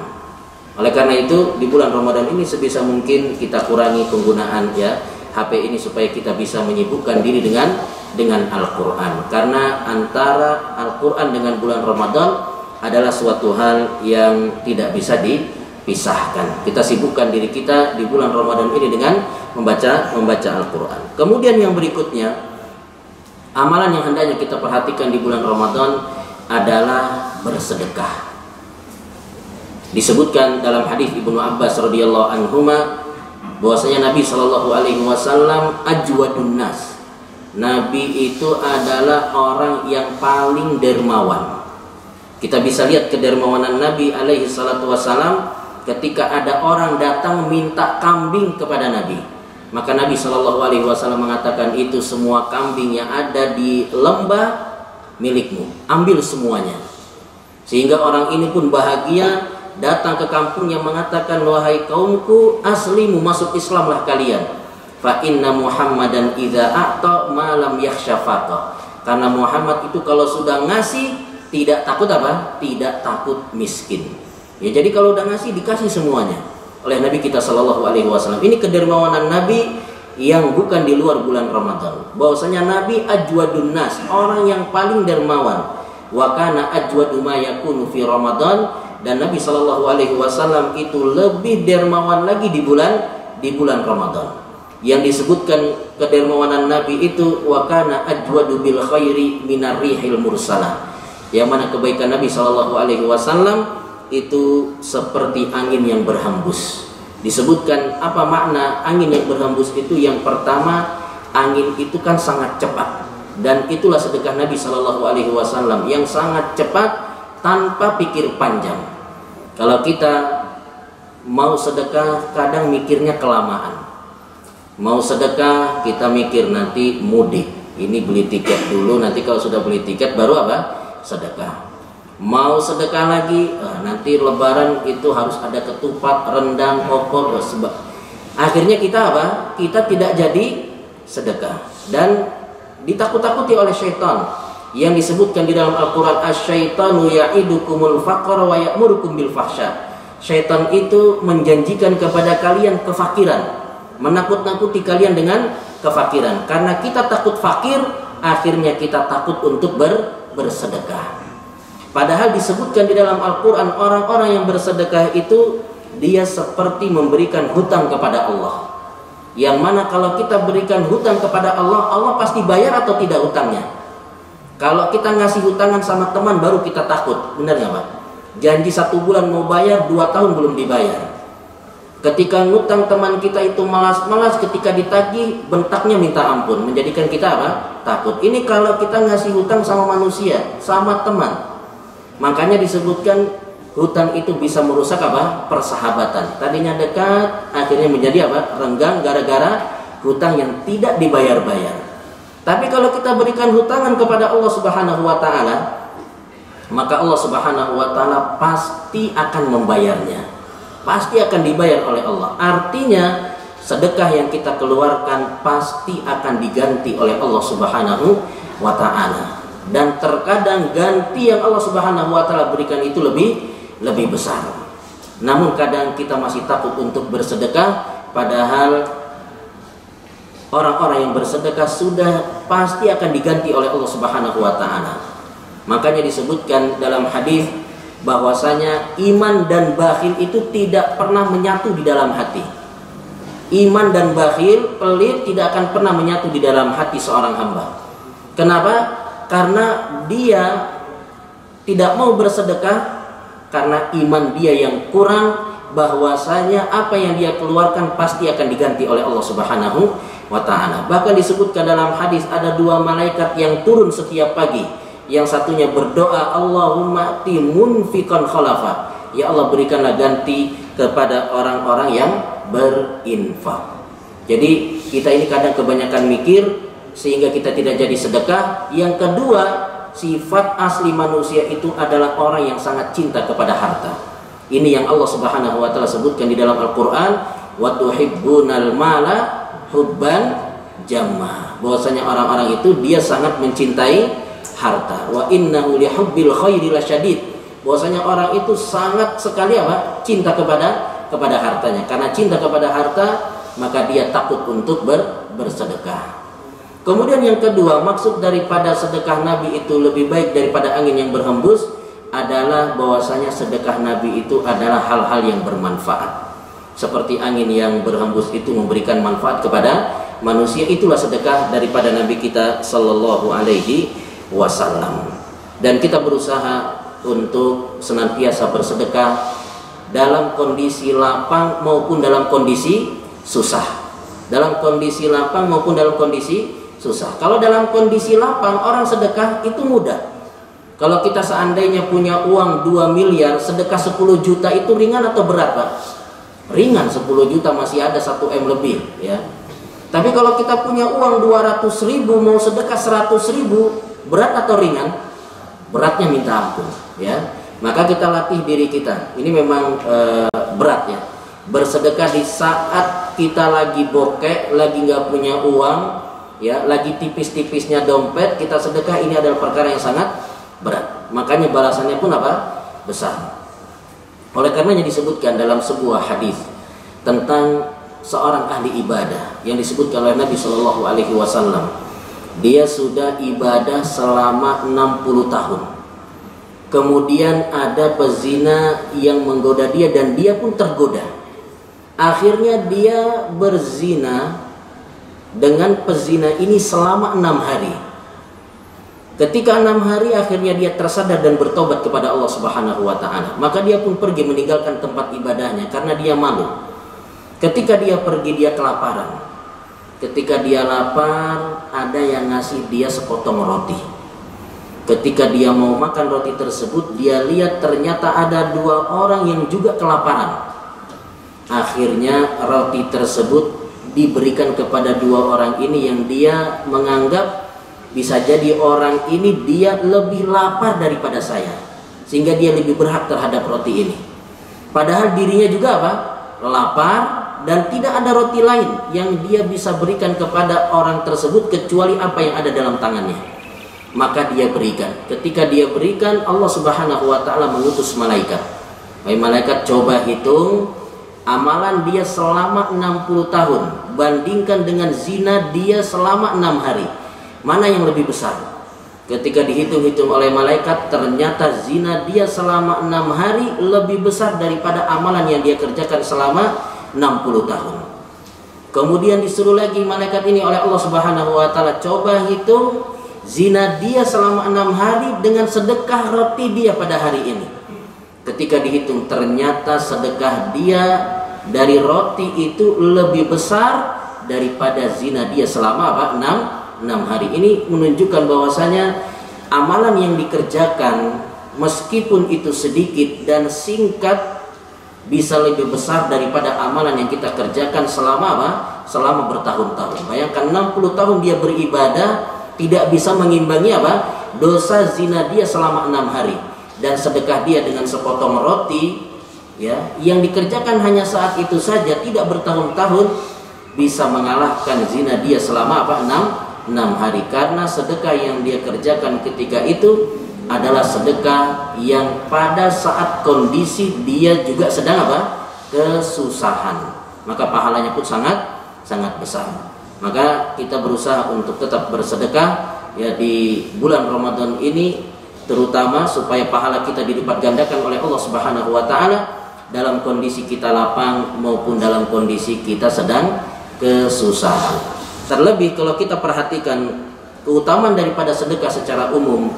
Oleh karena itu di bulan Ramadan ini sebisa mungkin kita kurangi penggunaan ya HP ini supaya kita bisa menyibukkan diri dengan Al-Quran. Karena antara Al-Quran dengan bulan Ramadan adalah suatu hal yang tidak bisa dipisahkan. Kita sibukkan diri kita di bulan Ramadan ini dengan membaca Al-Quran. Kemudian yang berikutnya, amalan yang hendaknya kita perhatikan di bulan Ramadan adalah bersedekah. Disebutkan dalam hadis Ibnu Abbas radhiyallahu anhuma bahwasanya Nabi Shallallahu alaihi wasallam ajwadun nas. Nabi itu adalah orang yang paling dermawan. Kita bisa lihat kedermawanan Nabi alaihi salatu wasallam ketika ada orang datang minta kambing kepada Nabi. Maka Nabi Shallallahu alaihi wasallam mengatakan, itu semua kambing yang ada di lembah milikmu, ambil semuanya. Sehingga orang ini pun bahagia datang ke kampungnya mengatakan, wahai kaumku, aslimu, masuk Islamlah kalian. Fa inna Muhammadan idza a'ta ma lam yakhsha faqa. Karena Muhammad itu kalau sudah ngasih tidak takut apa? Tidak takut miskin. Ya, jadi kalau udah ngasih dikasih semuanya oleh Nabi kita Shallallahu alaihi wasallam. Ini kedermawanan Nabi yang bukan di luar bulan Ramadan. Bahwasanya Nabi ajwadun nas, orang yang paling dermawan. Wa kana ajwadu ma yakunu fi Ramadan, dan Nabi Shallallahu alaihi wasallam itu lebih dermawan lagi di bulan Ramadan. Yang disebutkan kedermawanan Nabi itu wa kana ajwadu bil khairi minar rihil mursalah. Yang mana kebaikan Nabi Shallallahu alaihi wasallam itu seperti angin yang berhembus. Disebutkan apa makna angin yang berhembus itu? Yang pertama, angin itu kan sangat cepat, dan itulah sedekah Nabi Shallallahu alaihi wasallam yang sangat cepat tanpa pikir panjang. Kalau kita mau sedekah kadang mikirnya kelamaan. Mau sedekah kita mikir nanti mudik, ini beli tiket dulu, nanti kalau sudah beli tiket baru apa? Sedekah. Mau sedekah lagi, nanti lebaran itu harus ada ketupat, rendang, opor, sebab. Akhirnya kita apa? Kita tidak jadi sedekah dan ditakut-takuti oleh syaitan yang disebutkan di dalam Al-Quran, asyaitanu ya'idukumul faqra wa ya'murukum bil fahsya. Syaitan itu menjanjikan kepada kalian kefakiran, menakut-nakuti kalian dengan kefakiran. Karena kita takut fakir, akhirnya kita takut untuk bersedekah. Padahal disebutkan di dalam Al-Quran, orang-orang yang bersedekah itu dia seperti memberikan hutang kepada Allah. Yang mana kalau kita berikan hutang kepada Allah, Allah pasti bayar atau tidak hutangnya. Kalau kita ngasih hutangan sama teman baru kita takut, benar nggak Pak? Janji 1 bulan mau bayar, 2 tahun belum dibayar. Ketika ngutang teman kita itu malas-malas, ketika ditagih bentaknya minta ampun, menjadikan kita apa? Takut. Ini kalau kita ngasih hutang sama manusia, sama teman. Makanya disebutkan hutang itu bisa merusak apa? Persahabatan. Tadinya dekat, akhirnya menjadi apa? Renggang gara-gara hutang yang tidak dibayar-bayar. Tapi kalau kita berikan hutangan kepada Allah Subhanahu wa taala, maka Allah Subhanahu wa taala pasti akan membayarnya. Pasti akan dibayar oleh Allah. Artinya sedekah yang kita keluarkan pasti akan diganti oleh Allah Subhanahu wa taala. Dan terkadang ganti yang Allah Subhanahu wa taala berikan itu lebih besar. Namun kadang kita masih takut untuk bersedekah, padahal orang-orang yang bersedekah sudah pasti akan diganti oleh Allah Subhanahu wa taala. Makanya disebutkan dalam hadis bahwasanya iman dan bakhil itu tidak pernah menyatu di dalam hati. Iman dan bakhil, pelit, tidak akan pernah menyatu di dalam hati seorang hamba. Kenapa? Karena dia tidak mau bersedekah karena iman dia yang kurang, bahwasanya apa yang dia keluarkan pasti akan diganti oleh Allah Subhanahu wa taala. Bahkan disebutkan dalam hadis ada 2 malaikat yang turun setiap pagi. Yang satunya berdoa, Allahumma ti munfiqan khalafa, ya Allah berikanlah ganti kepada orang-orang yang berinfak. Jadi kita ini kadang kebanyakan mikir sehingga kita tidak jadi sedekah. Yang kedua, sifat asli manusia itu adalah orang yang sangat cinta kepada harta. Ini yang Allah Subhanahu wa taala sebutkan di dalam Al-Qur'an, wa tuhibbunal mala hubban jamma. Bahwasanya orang-orang itu dia sangat mencintai harta. Wa innahu lihubbil khairi lasyadid. Bahwasanya orang itu sangat sekali apa? Cinta kepada hartanya. Karena cinta kepada harta, maka dia takut untuk bersedekah. Kemudian yang kedua, maksud daripada sedekah Nabi itu lebih baik daripada angin yang berhembus adalah bahwasanya sedekah Nabi itu adalah hal-hal yang bermanfaat. Seperti angin yang berhembus itu memberikan manfaat kepada manusia, itulah sedekah daripada Nabi kita sallallahu alaihi wasallam. Dan kita berusaha untuk senantiasa bersedekah dalam kondisi lapang maupun dalam kondisi susah. Dalam kondisi lapang maupun dalam kondisi susah. Kalau dalam kondisi lapang orang sedekah itu mudah. Kalau kita seandainya punya uang 2 miliar, sedekah 10 juta itu ringan atau berat Pak? Ringan. 10 juta masih ada 1 M lebih ya. Tapi kalau kita punya uang 200.000 mau sedekah 100.000, berat atau ringan? Beratnya minta ampun ya. Maka kita latih diri kita. Ini memang berat ya. Bersedekah di saat kita lagi bokek, lagi nggak punya uang ya, lagi tipis-tipisnya dompet, kita sedekah, ini adalah perkara yang sangat berat. Makanya balasannya pun apa? Besar. Oleh karenanya disebutkan dalam sebuah hadis tentang seorang ahli ibadah yang disebutkan oleh Nabi Shallallahu alaihi wasallam. Dia sudah ibadah selama 60 tahun. Kemudian ada pezina yang menggoda dia dan dia pun tergoda. Akhirnya dia berzina dengan pezina ini selama 6 hari. Ketika 6 hari akhirnya dia tersadar dan bertobat kepada Allah Subhanahu wa taala. Maka dia pun pergi meninggalkan tempat ibadahnya karena dia malu. Ketika dia pergi dia kelaparan. Ketika dia lapar, ada yang ngasih dia sepotong roti. Ketika dia mau makan roti tersebut, dia lihat ternyata ada 2 orang yang juga kelaparan. Akhirnya roti tersebut diberikan kepada dua orang ini yang dia menganggap bisa jadi orang ini dia lebih lapar daripada saya, sehingga dia lebih berhak terhadap roti ini. Padahal dirinya juga apa? Lapar, dan tidak ada roti lain yang dia bisa berikan kepada orang tersebut kecuali apa yang ada dalam tangannya. Maka dia berikan. Ketika dia berikan, Allah Subhanahu wa ta'ala mengutus malaikat. Wahai malaikat, coba hitung amalan dia selama 60 tahun bandingkan dengan zina dia selama 6 hari. Mana yang lebih besar? Ketika dihitung-hitung oleh malaikat, ternyata zina dia selama 6 hari lebih besar daripada amalan yang dia kerjakan selama 60 tahun. Kemudian disuruh lagi malaikat ini oleh Allah Subhanahu wa ta'ala, coba hitung zina dia selama 6 hari dengan sedekah roti dia pada hari ini. Ketika dihitung, ternyata sedekah dia dari roti itu lebih besar daripada zina dia selama apa? 6 hari. Ini menunjukkan bahwasanya amalan yang dikerjakan meskipun itu sedikit dan singkat bisa lebih besar daripada amalan yang kita kerjakan selama apa? Selama bertahun-tahun. Bayangkan 60 tahun dia beribadah, tidak bisa mengimbangi apa? Dosa zina dia selama 6 hari. Dan sedekah dia dengan sepotong roti, ya, yang dikerjakan hanya saat itu saja, tidak bertahun-tahun, bisa mengalahkan zina dia selama apa? 6 hari. Karena sedekah yang dia kerjakan ketika itu adalah sedekah yang pada saat kondisi dia juga sedang apa? Kesusahan. Maka pahalanya pun sangat besar. Maka kita berusaha untuk tetap bersedekah ya di bulan Ramadan ini, terutama supaya pahala kita dilipat gandakan oleh Allah Subhanahu wa ta'ala dalam kondisi kita lapang maupun dalam kondisi kita sedang kesusahan. Terlebih kalau kita perhatikan keutamaan daripada sedekah secara umum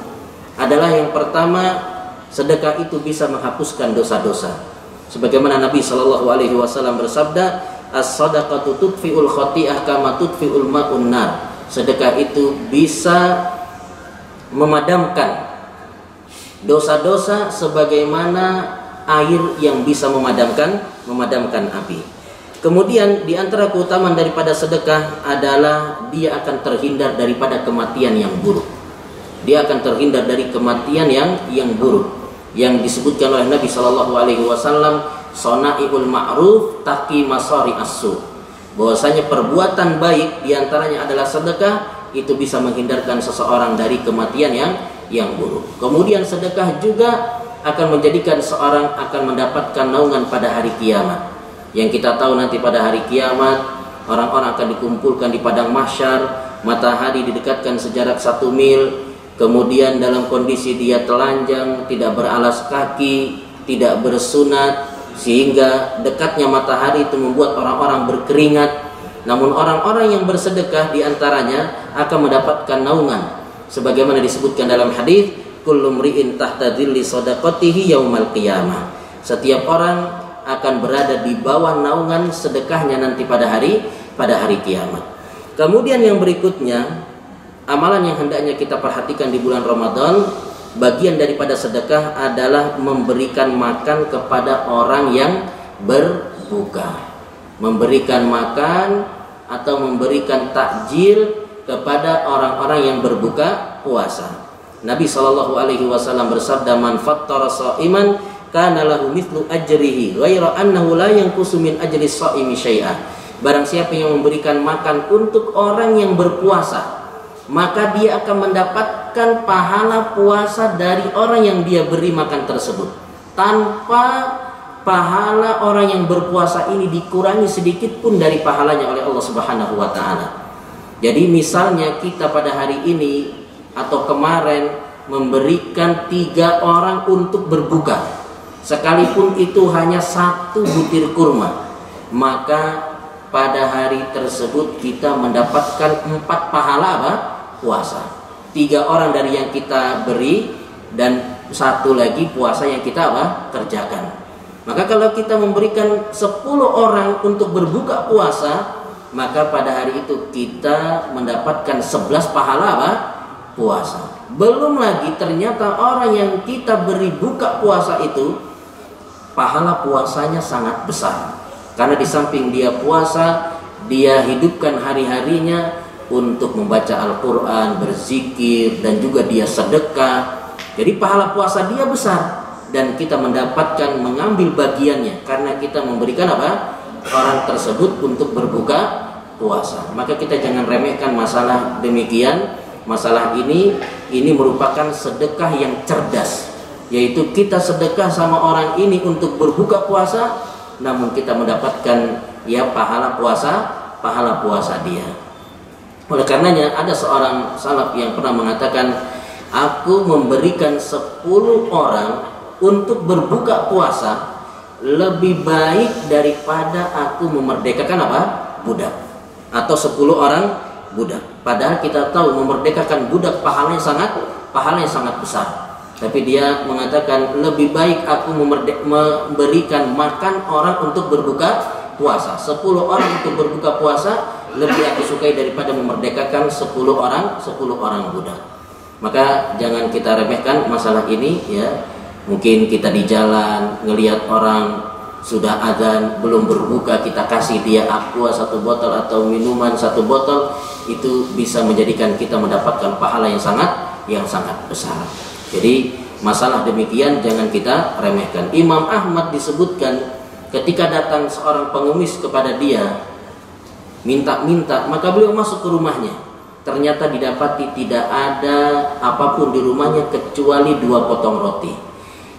adalah yang pertama, sedekah itu bisa menghapuskan dosa-dosa. Sebagaimana Nabi Shallallahu alaihi wasallam bersabda, as-sadaqatu tudfi'ul khati'ah kama tudfi'ul ma'un nar. Sedekah itu bisa memadamkan dosa-dosa sebagaimana air yang bisa memadamkan api. Kemudian di antara keutamaan daripada sedekah adalah dia akan terhindar daripada kematian yang buruk. Dia akan terhindar dari kematian yang buruk yang disebutkan oleh Nabi Shallallahu alaihi wasallam, sona'iul ma'ruf taqi masari as-su. Bahwasanya perbuatan baik diantaranya adalah sedekah, itu bisa menghindarkan seseorang dari kematian yang buruk. Kemudian sedekah juga akan menjadikan seorang akan mendapatkan naungan pada hari kiamat. Yang kita tahu nanti pada hari kiamat orang-orang akan dikumpulkan di padang mahsyar, matahari didekatkan sejarak 1 mil, kemudian dalam kondisi dia telanjang, tidak beralas kaki, tidak bersunat, sehingga dekatnya matahari itu membuat orang-orang berkeringat. Namun orang-orang yang bersedekah diantaranya akan mendapatkan naungan, sebagaimana disebutkan dalam hadis, kullu mri'in tahta dhilli shadaqatihi yaumal qiyamah. Setiap orang akan berada di bawah naungan sedekahnya nanti pada hari kiamat. Kemudian yang berikutnya, amalan yang hendaknya kita perhatikan di bulan Ramadan, bagian daripada sedekah adalah memberikan makan kepada orang yang berbuka. Memberikan makan atau memberikan takjil kepada orang-orang yang berbuka puasa. Nabi Shallallahu alaihi wasallam bersabda, man fattara sha'iman kana lahu mithlu ajrihi ghaira annahu la yanqusu min ajri shaimi syai'ah. Barang siapa yang memberikan makan untuk orang yang berpuasa, maka dia akan mendapatkan pahala puasa dari orang yang dia beri makan tersebut, tanpa pahala orang yang berpuasa ini dikurangi sedikit pun dari pahalanya oleh Allah Subhanahu wa ta'ala. Jadi misalnya kita pada hari ini atau kemarin memberikan 3 orang untuk berbuka, sekalipun itu hanya 1 butir kurma, maka pada hari tersebut kita mendapatkan 4 pahala apa? Puasa. 3 orang dari yang kita beri dan 1 lagi puasa yang kita apa? Kerjakan. Maka kalau kita memberikan 10 orang untuk berbuka puasa, maka pada hari itu kita mendapatkan 11 pahala apa? Puasa. Belum lagi ternyata orang yang kita beri buka puasa itu pahala puasanya sangat besar. Karena di samping dia puasa, dia hidupkan hari-harinya untuk membaca Al-Quran, berzikir, dan juga dia sedekah. Jadi pahala puasa dia besar, dan kita mendapatkan mengambil bagiannya karena kita memberikan apa? Orang tersebut untuk berbuka puasa. Maka kita jangan remehkan masalah demikian. Masalah ini merupakan sedekah yang cerdas, yaitu kita sedekah sama orang ini untuk berbuka puasa, namun kita mendapatkan ya pahala puasa dia. Oleh karenanya ada seorang salaf yang pernah mengatakan, aku memberikan 10 orang untuk berbuka puasa lebih baik daripada aku memerdekakan apa? Budak. Atau 10 orang budak. Padahal kita tahu memerdekakan budak pahalanya sangat besar. Tapi dia mengatakan lebih baik aku memberikan makan orang untuk berbuka puasa. 10 orang untuk berbuka puasa lebih aku sukai daripada memerdekakan 10 orang budak. Maka jangan kita remehkan masalah ini ya. Mungkin kita di jalan ngelihat orang sudah azan belum berbuka, kita kasih dia aqua 1 botol atau minuman 1 botol, itu bisa menjadikan kita mendapatkan pahala yang sangat besar. Jadi masalah demikian jangan kita remehkan. Imam Ahmad disebutkan ketika datang seorang pengemis kepada dia minta-minta, maka beliau masuk ke rumahnya. Ternyata didapati tidak ada apapun di rumahnya kecuali 2 potong roti.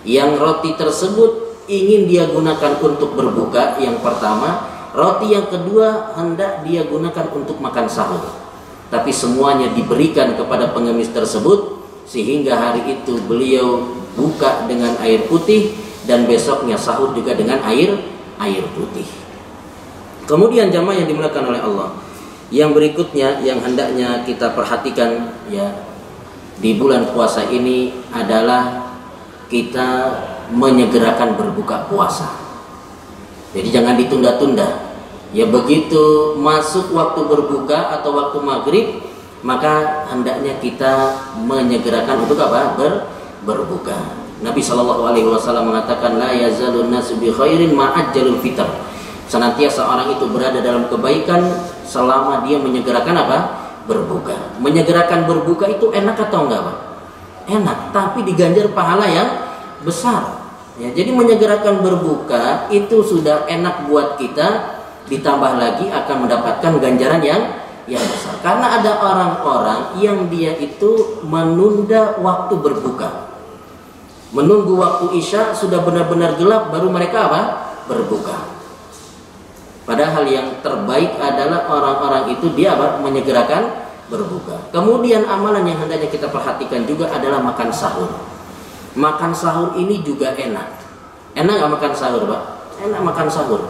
Yang roti tersebut ingin dia gunakan untuk berbuka, yang pertama. Roti yang kedua hendak dia gunakan untuk makan sahur. Tapi semuanya diberikan kepada pengemis tersebut, sehingga hari itu beliau buka dengan air putih, dan besoknya sahur juga dengan air putih. Kemudian jamaah yang dimuliakan oleh Allah, yang berikutnya yang hendaknya kita perhatikan ya di bulan puasa ini adalah kita menyegerakan berbuka puasa. Jadi jangan ditunda-tunda. Ya begitu masuk waktu berbuka atau waktu maghrib, maka hendaknya kita menyegerakan untuk apa? Berbuka. Nabi SAW mengatakan, la yazalun nasu bi khairin ma'ajjalul fitr. Senantiasa orang itu berada dalam kebaikan selama dia menyegerakan apa? Berbuka. Menyegerakan berbuka itu enak atau enggak, Pak? Enak, tapi diganjar pahala yang besar. Ya, jadi menyegerakan berbuka itu sudah enak buat kita, ditambah lagi akan mendapatkan ganjaran yang besar. Karena ada orang-orang yang dia itu menunda waktu berbuka. Menunggu waktu Isya sudah benar-benar gelap baru mereka apa? Berbuka. Padahal yang terbaik adalah orang-orang itu dia apa? Menyegerakan berbuka. Kemudian amalan yang hendaknya kita perhatikan juga adalah makan sahur. Makan sahur ini juga enak. Enak gak makan sahur, Pak? Enak makan sahur.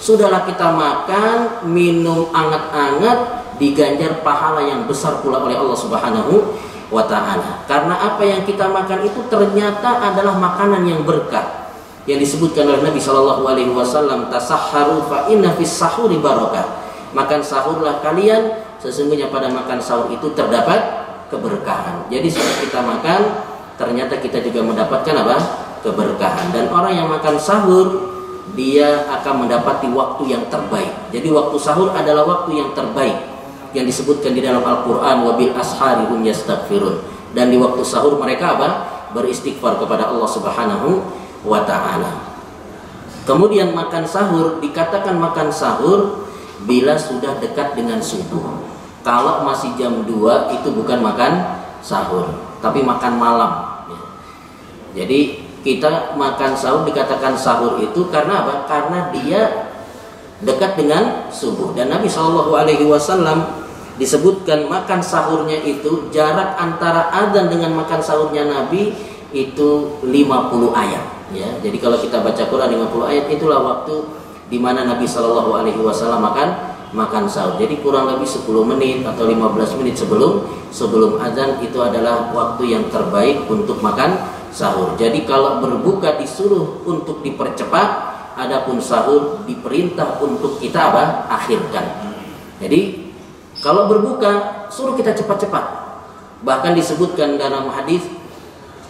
Sudahlah kita makan, minum anget-anget, diganjar pahala yang besar pula oleh Allah Subhanahu wa ta'ala. Karena apa yang kita makan itu ternyata adalah makanan yang berkah. Yang disebutkan oleh Nabi SAW, tasahharu fa inna fis sahuri barakah. Makan sahurlah kalian, sesungguhnya pada makan sahur itu terdapat keberkahan. Jadi saat kita makan, ternyata kita juga mendapatkan apa? Keberkahan. Dan orang yang makan sahur, dia akan mendapati waktu yang terbaik. Jadi waktu sahur adalah waktu yang terbaik yang disebutkan di dalam Al-Quran, wabil ashari hum yastaghfirun. Dan di waktu sahur mereka apa? Beristighfar kepada Allah Subhanahu wa ta'ala. Kemudian makan sahur, dikatakan makan sahur bila sudah dekat dengan subuh. Kalau masih jam 2 itu bukan makan sahur, tapi makan malam. Jadi kita makan sahur dikatakan sahur itu karena apa? Karena dia dekat dengan subuh. Dan Nabi SAW disebutkan makan sahurnya itu jarak antara adzan dengan makan sahurnya Nabi itu 50 ayat. Ya, jadi kalau kita baca Quran 50 ayat itulah waktu di mana Nabi SAW makan sahur. Jadi kurang lebih 10 menit atau 15 menit sebelum azan itu adalah waktu yang terbaik untuk makan sahur. Jadi kalau berbuka disuruh untuk dipercepat, adapun sahur diperintah untuk kita apa? Akhirkan. Jadi kalau berbuka suruh kita cepat-cepat. Bahkan disebutkan dalam hadis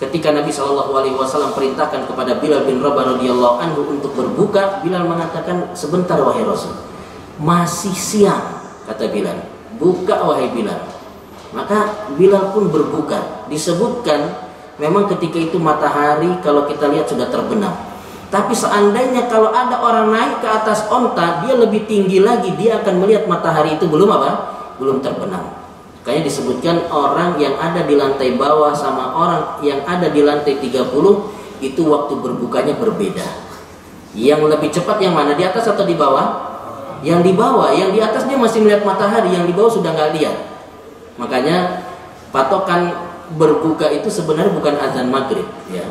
ketika Nabi SAW perintahkan kepada Bilal bin Rabah radhiyallahu anhu untuk berbuka, Bilal mengatakan, sebentar wahai Rasul, masih siang, kata Bilal, buka wahai Bilal. Maka Bilal pun berbuka. Disebutkan memang ketika itu matahari kalau kita lihat sudah terbenam. Tapi seandainya kalau ada orang naik ke atas onta, dia lebih tinggi lagi, dia akan melihat matahari itu belum apa? Belum terbenam. Makanya disebutkan orang yang ada di lantai bawah sama orang yang ada di lantai 30 itu waktu berbukanya berbeda. Yang lebih cepat yang mana, di atas atau di bawah? Yang di bawah. Yang di atas dia masih melihat matahari, yang di bawah sudah nggak lihat. Makanya patokan berbuka itu sebenarnya bukan azan maghrib, ya.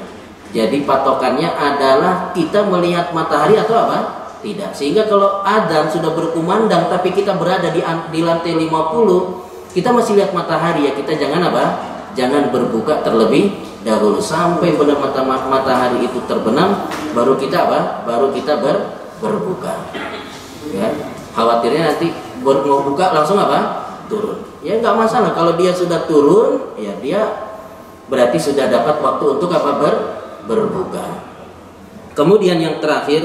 Jadi patokannya adalah kita melihat matahari atau apa? Tidak. Sehingga kalau azan sudah berkumandang tapi kita berada di lantai 50, kita masih lihat matahari, ya kita jangan apa? Jangan berbuka terlebih dahulu sampai benar matahari itu terbenam, baru kita apa? Baru kita berbuka. Ya, khawatirnya nanti mau buka langsung apa? Turun. Ya nggak masalah kalau dia sudah turun, ya dia berarti sudah dapat waktu untuk apa? Berbuka. Kemudian yang terakhir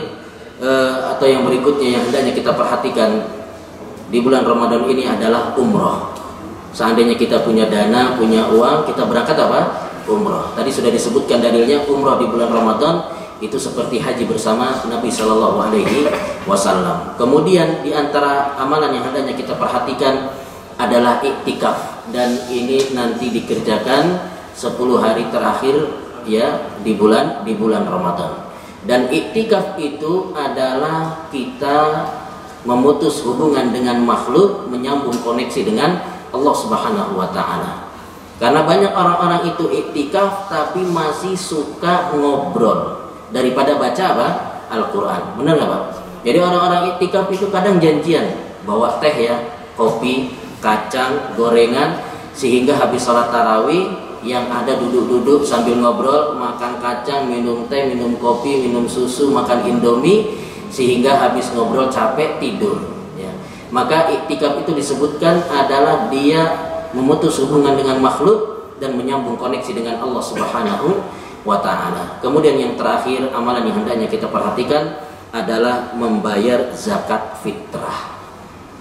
atau yang berikutnya yang hendaknya kita perhatikan di bulan Ramadan ini adalah umroh. Seandainya kita punya dana, punya uang, kita berangkat apa? Umroh. Tadi sudah disebutkan dalilnya, umroh di bulan Ramadan itu seperti haji bersama Nabi Shallallahu Alaihi Wasallam. Kemudian di antara amalan yang hendaknya kita perhatikan adalah iktikaf, dan ini nanti dikerjakan 10 hari terakhir ya di bulan Ramadan. Dan iktikaf itu adalah kita memutus hubungan dengan makhluk, menyambung koneksi dengan Allah Subhanahu wa Ta'ala. Karena banyak orang-orang itu iktikaf tapi masih suka ngobrol daripada baca apa? Al-Quran. Benar nggak Pak? Jadi orang-orang iktikaf itu kadang janjian bawa teh ya, kopi, kacang, gorengan, sehingga habis sholat tarawih yang ada duduk-duduk sambil ngobrol, makan kacang, minum teh, minum kopi, minum susu, makan indomie, sehingga habis ngobrol capek tidur. Maka iktikaf itu disebutkan adalah dia memutus hubungan dengan makhluk dan menyambung koneksi dengan Allah Subhanahu wa Ta'ala. Kemudian yang terakhir, amalan yang hendaknya kita perhatikan adalah membayar zakat fitrah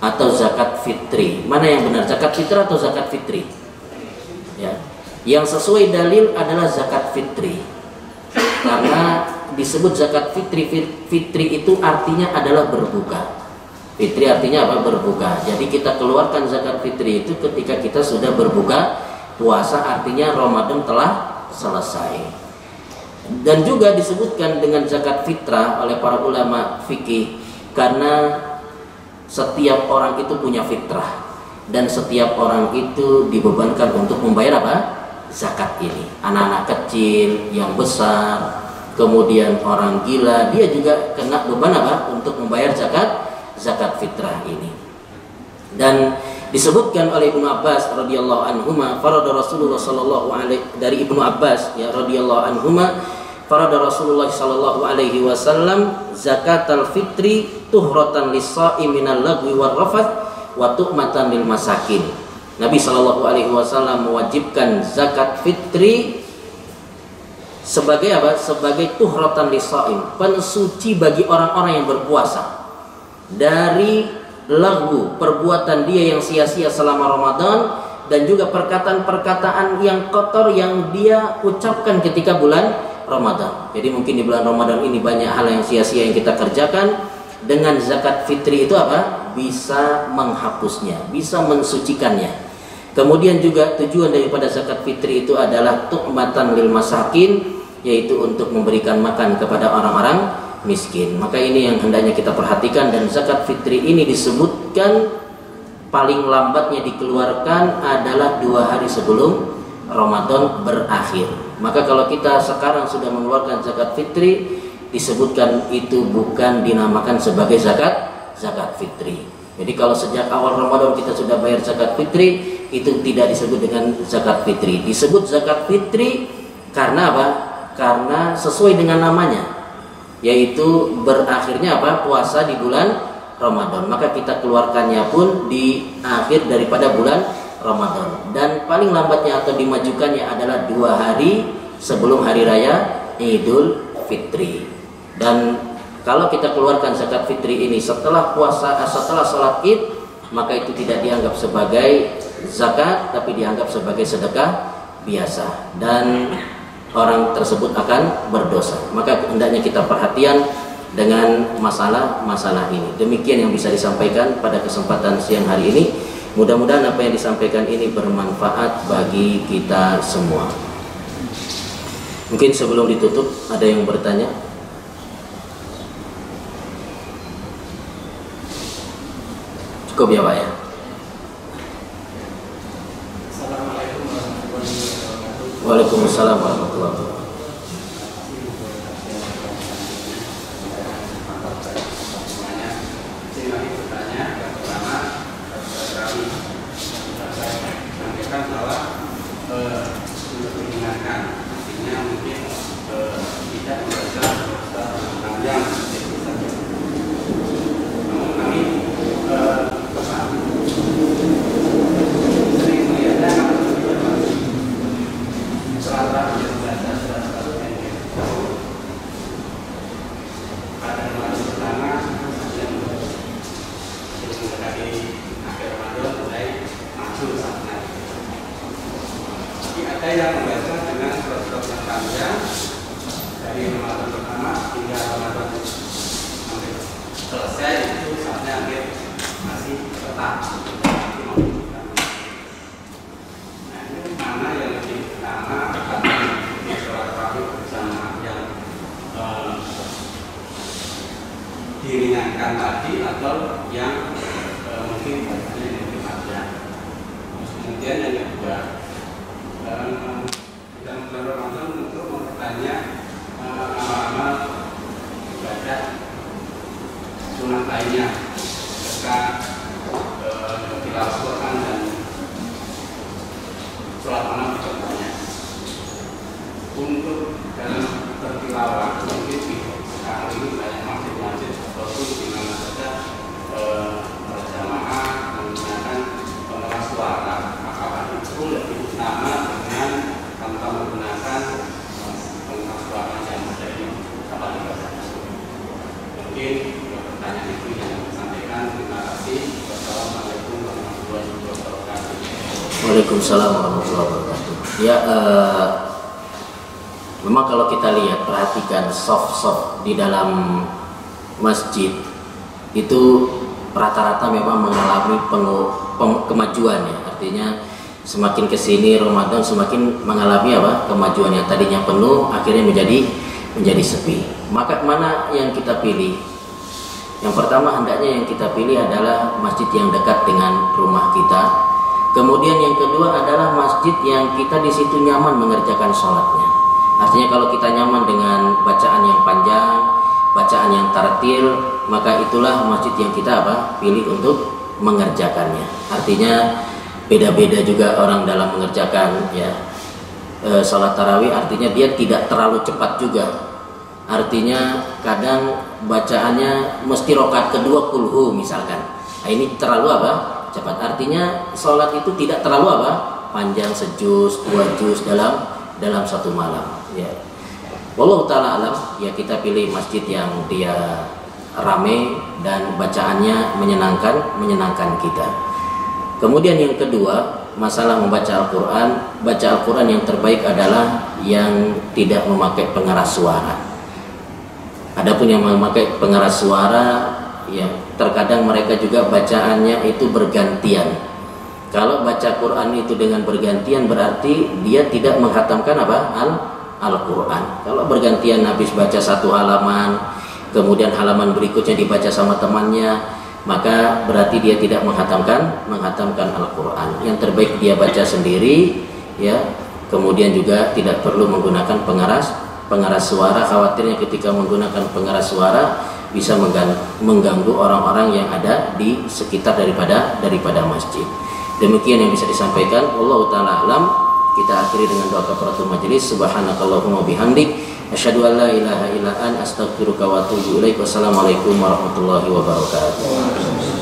atau zakat fitri. Mana yang benar, zakat fitrah atau zakat fitri? Ya. Yang sesuai dalil adalah zakat fitri. Karena disebut zakat fitri, fitri itu artinya adalah berbuka. Fitri artinya apa? Berbuka. Jadi kita keluarkan zakat fitri itu ketika kita sudah berbuka puasa, artinya Ramadan telah selesai. Dan juga disebutkan dengan zakat fitrah oleh para ulama fikih karena setiap orang itu punya fitrah dan setiap orang itu dibebankan untuk membayar apa? Zakat ini. Anak-anak kecil, yang besar, kemudian orang gila, dia juga kena beban apa? Untuk membayar zakat fitrah ini. Dan disebutkan oleh Ibnu Abbas radhiyallahu anhuma, farada Rasulullah sallallahu alaihi, dari Ibnu Abbas ya radhiyallahu anhuma, farada Rasulullah sallallahu alaihi wasallam zakatal fitri tuhratan lis-sha'i minal lagwi war rafath wa tu'matan lil masakin. Nabi sallallahu alaihi wasallam mewajibkan zakat fitri sebagai apa? Sebagai tuhratan lis-sha'im, pensuci bagi orang-orang yang berpuasa dari lagu, perbuatan dia yang sia-sia selama Ramadan, dan juga perkataan-perkataan yang kotor yang dia ucapkan ketika bulan Ramadan. Jadi mungkin di bulan Ramadan ini banyak hal yang sia-sia yang kita kerjakan. Dengan zakat fitri itu apa? Bisa menghapusnya, bisa mensucikannya. Kemudian juga tujuan daripada zakat fitri itu adalah tu'matan lil masakin, yaitu untuk memberikan makan kepada orang-orang miskin. Maka ini yang hendaknya kita perhatikan, dan zakat fitri ini disebutkan paling lambatnya dikeluarkan adalah 2 hari sebelum Ramadan berakhir. Maka kalau kita sekarang sudah mengeluarkan zakat fitri, disebutkan itu bukan dinamakan sebagai zakat fitri. Jadi kalau sejak awal Ramadan kita sudah bayar zakat fitri, itu tidak disebut dengan zakat fitri. Disebut zakat fitri karena apa? Karena sesuai dengan namanya, yaitu berakhirnya apa? Puasa di bulan Ramadan. Maka kita keluarkannya pun di akhir daripada bulan Ramadan. Dan paling lambatnya atau dimajukannya adalah 2 hari sebelum hari raya Idul Fitri. Dan Kalau kita keluarkan zakat fitri ini setelah puasa, setelah sholat id, maka itu tidak dianggap sebagai zakat, tapi dianggap sebagai sedekah biasa, dan orang tersebut akan berdosa. Maka hendaknya kita perhatian dengan masalah-masalah ini. Demikian yang bisa disampaikan pada kesempatan siang hari ini. Mudah-mudahan apa yang disampaikan ini bermanfaat bagi kita semua. Mungkin sebelum ditutup ada yang bertanya? Cukup ya Pak ya? Assalamualaikum warahmatullahi wabarakatuh. Waalaikumsalam warahmatullahi wabarakatuh. Ada yang membaca dengan surat-surat yang panjang dari Ramadan pertama hingga Ramadan sampai selesai, itu saatnya hampir masih tetap. Nah, ini mana yang lebih utama, apakah di sholat tarawih bersama yang diringankan tadi, atau yang mungkin bacanya yang lebih panjang. Kemudian yang kedua, dalam bulan Ramadan untuk memperbanyak amal-amal ibadah sunat lainnya, serta tilawah Quran dan sholat malam diperbanyak. Untuk dalam bertilawah, mungkin sekarang ini banyak masjid-masjid ataupun di mana saja berjamaah menggunakan pengeras suara. Apakah itu lebih utama dengan tanpa menggunakan pengeras suara yang ada di kapal ibadah? Mungkin pertanyaan itu yang saya sampaikan. Terima kasih. Wassalamualaikum warahmatullahi wabarakatuh. Waalaikumsalam warahmatullahi wabarakatuh. Ya, memang kalau kita lihat, perhatikan soft di dalam masjid itu rata-rata memang mengalami kemajuan ya. Artinya semakin kesini Ramadan semakin mengalami apa? Kemajuannya. Tadinya penuh, akhirnya menjadi sepi. Maka mana yang kita pilih? Yang pertama hendaknya yang kita pilih adalah masjid yang dekat dengan rumah kita. Kemudian yang kedua adalah masjid yang kita di situ nyaman mengerjakan sholatnya. Artinya kalau kita nyaman dengan bacaan yang panjang, bacaan yang tartil, maka itulah masjid yang kita pilih untuk mengerjakannya. Artinya beda-beda juga orang dalam mengerjakan ya sholat tarawih. Artinya dia tidak terlalu cepat juga. Artinya kadang bacaannya mesti rokaat kedua kulhu misalkan. Nah, ini terlalu cepat. Artinya sholat itu tidak terlalu panjang, sejuz, 2 juz dalam satu malam ya. Wallahu ta'ala alam, ya kita pilih masjid yang dia rame dan bacaannya menyenangkan kita. Kemudian yang kedua, masalah membaca Al-Quran. Baca Al-Quran yang terbaik adalah yang tidak memakai pengeras suara. Adapun yang memakai pengeras suara, ya terkadang mereka juga bacaannya itu bergantian. Kalau baca Quran itu dengan bergantian berarti dia tidak menghatamkan Al-Quran. Kalau bergantian habis baca satu halaman, kemudian halaman berikutnya dibaca sama temannya, maka berarti dia tidak menghatamkan Al-Quran. Yang terbaik dia baca sendiri ya. Kemudian juga tidak perlu menggunakan pengeras suara. Khawatirnya ketika menggunakan pengeras suara bisa mengganggu orang-orang yang ada di sekitar daripada masjid. Demikian yang bisa disampaikan. Wallahu ta'ala alam. Kita akhiri dengan doa kafaratul majelis. Subhanakallahumma bihamdik, asyhadu an la ilaha illa anta, astaghfiruka wa atubu ilaik. Wassalamualaikum warahmatullahi wabarakatuh.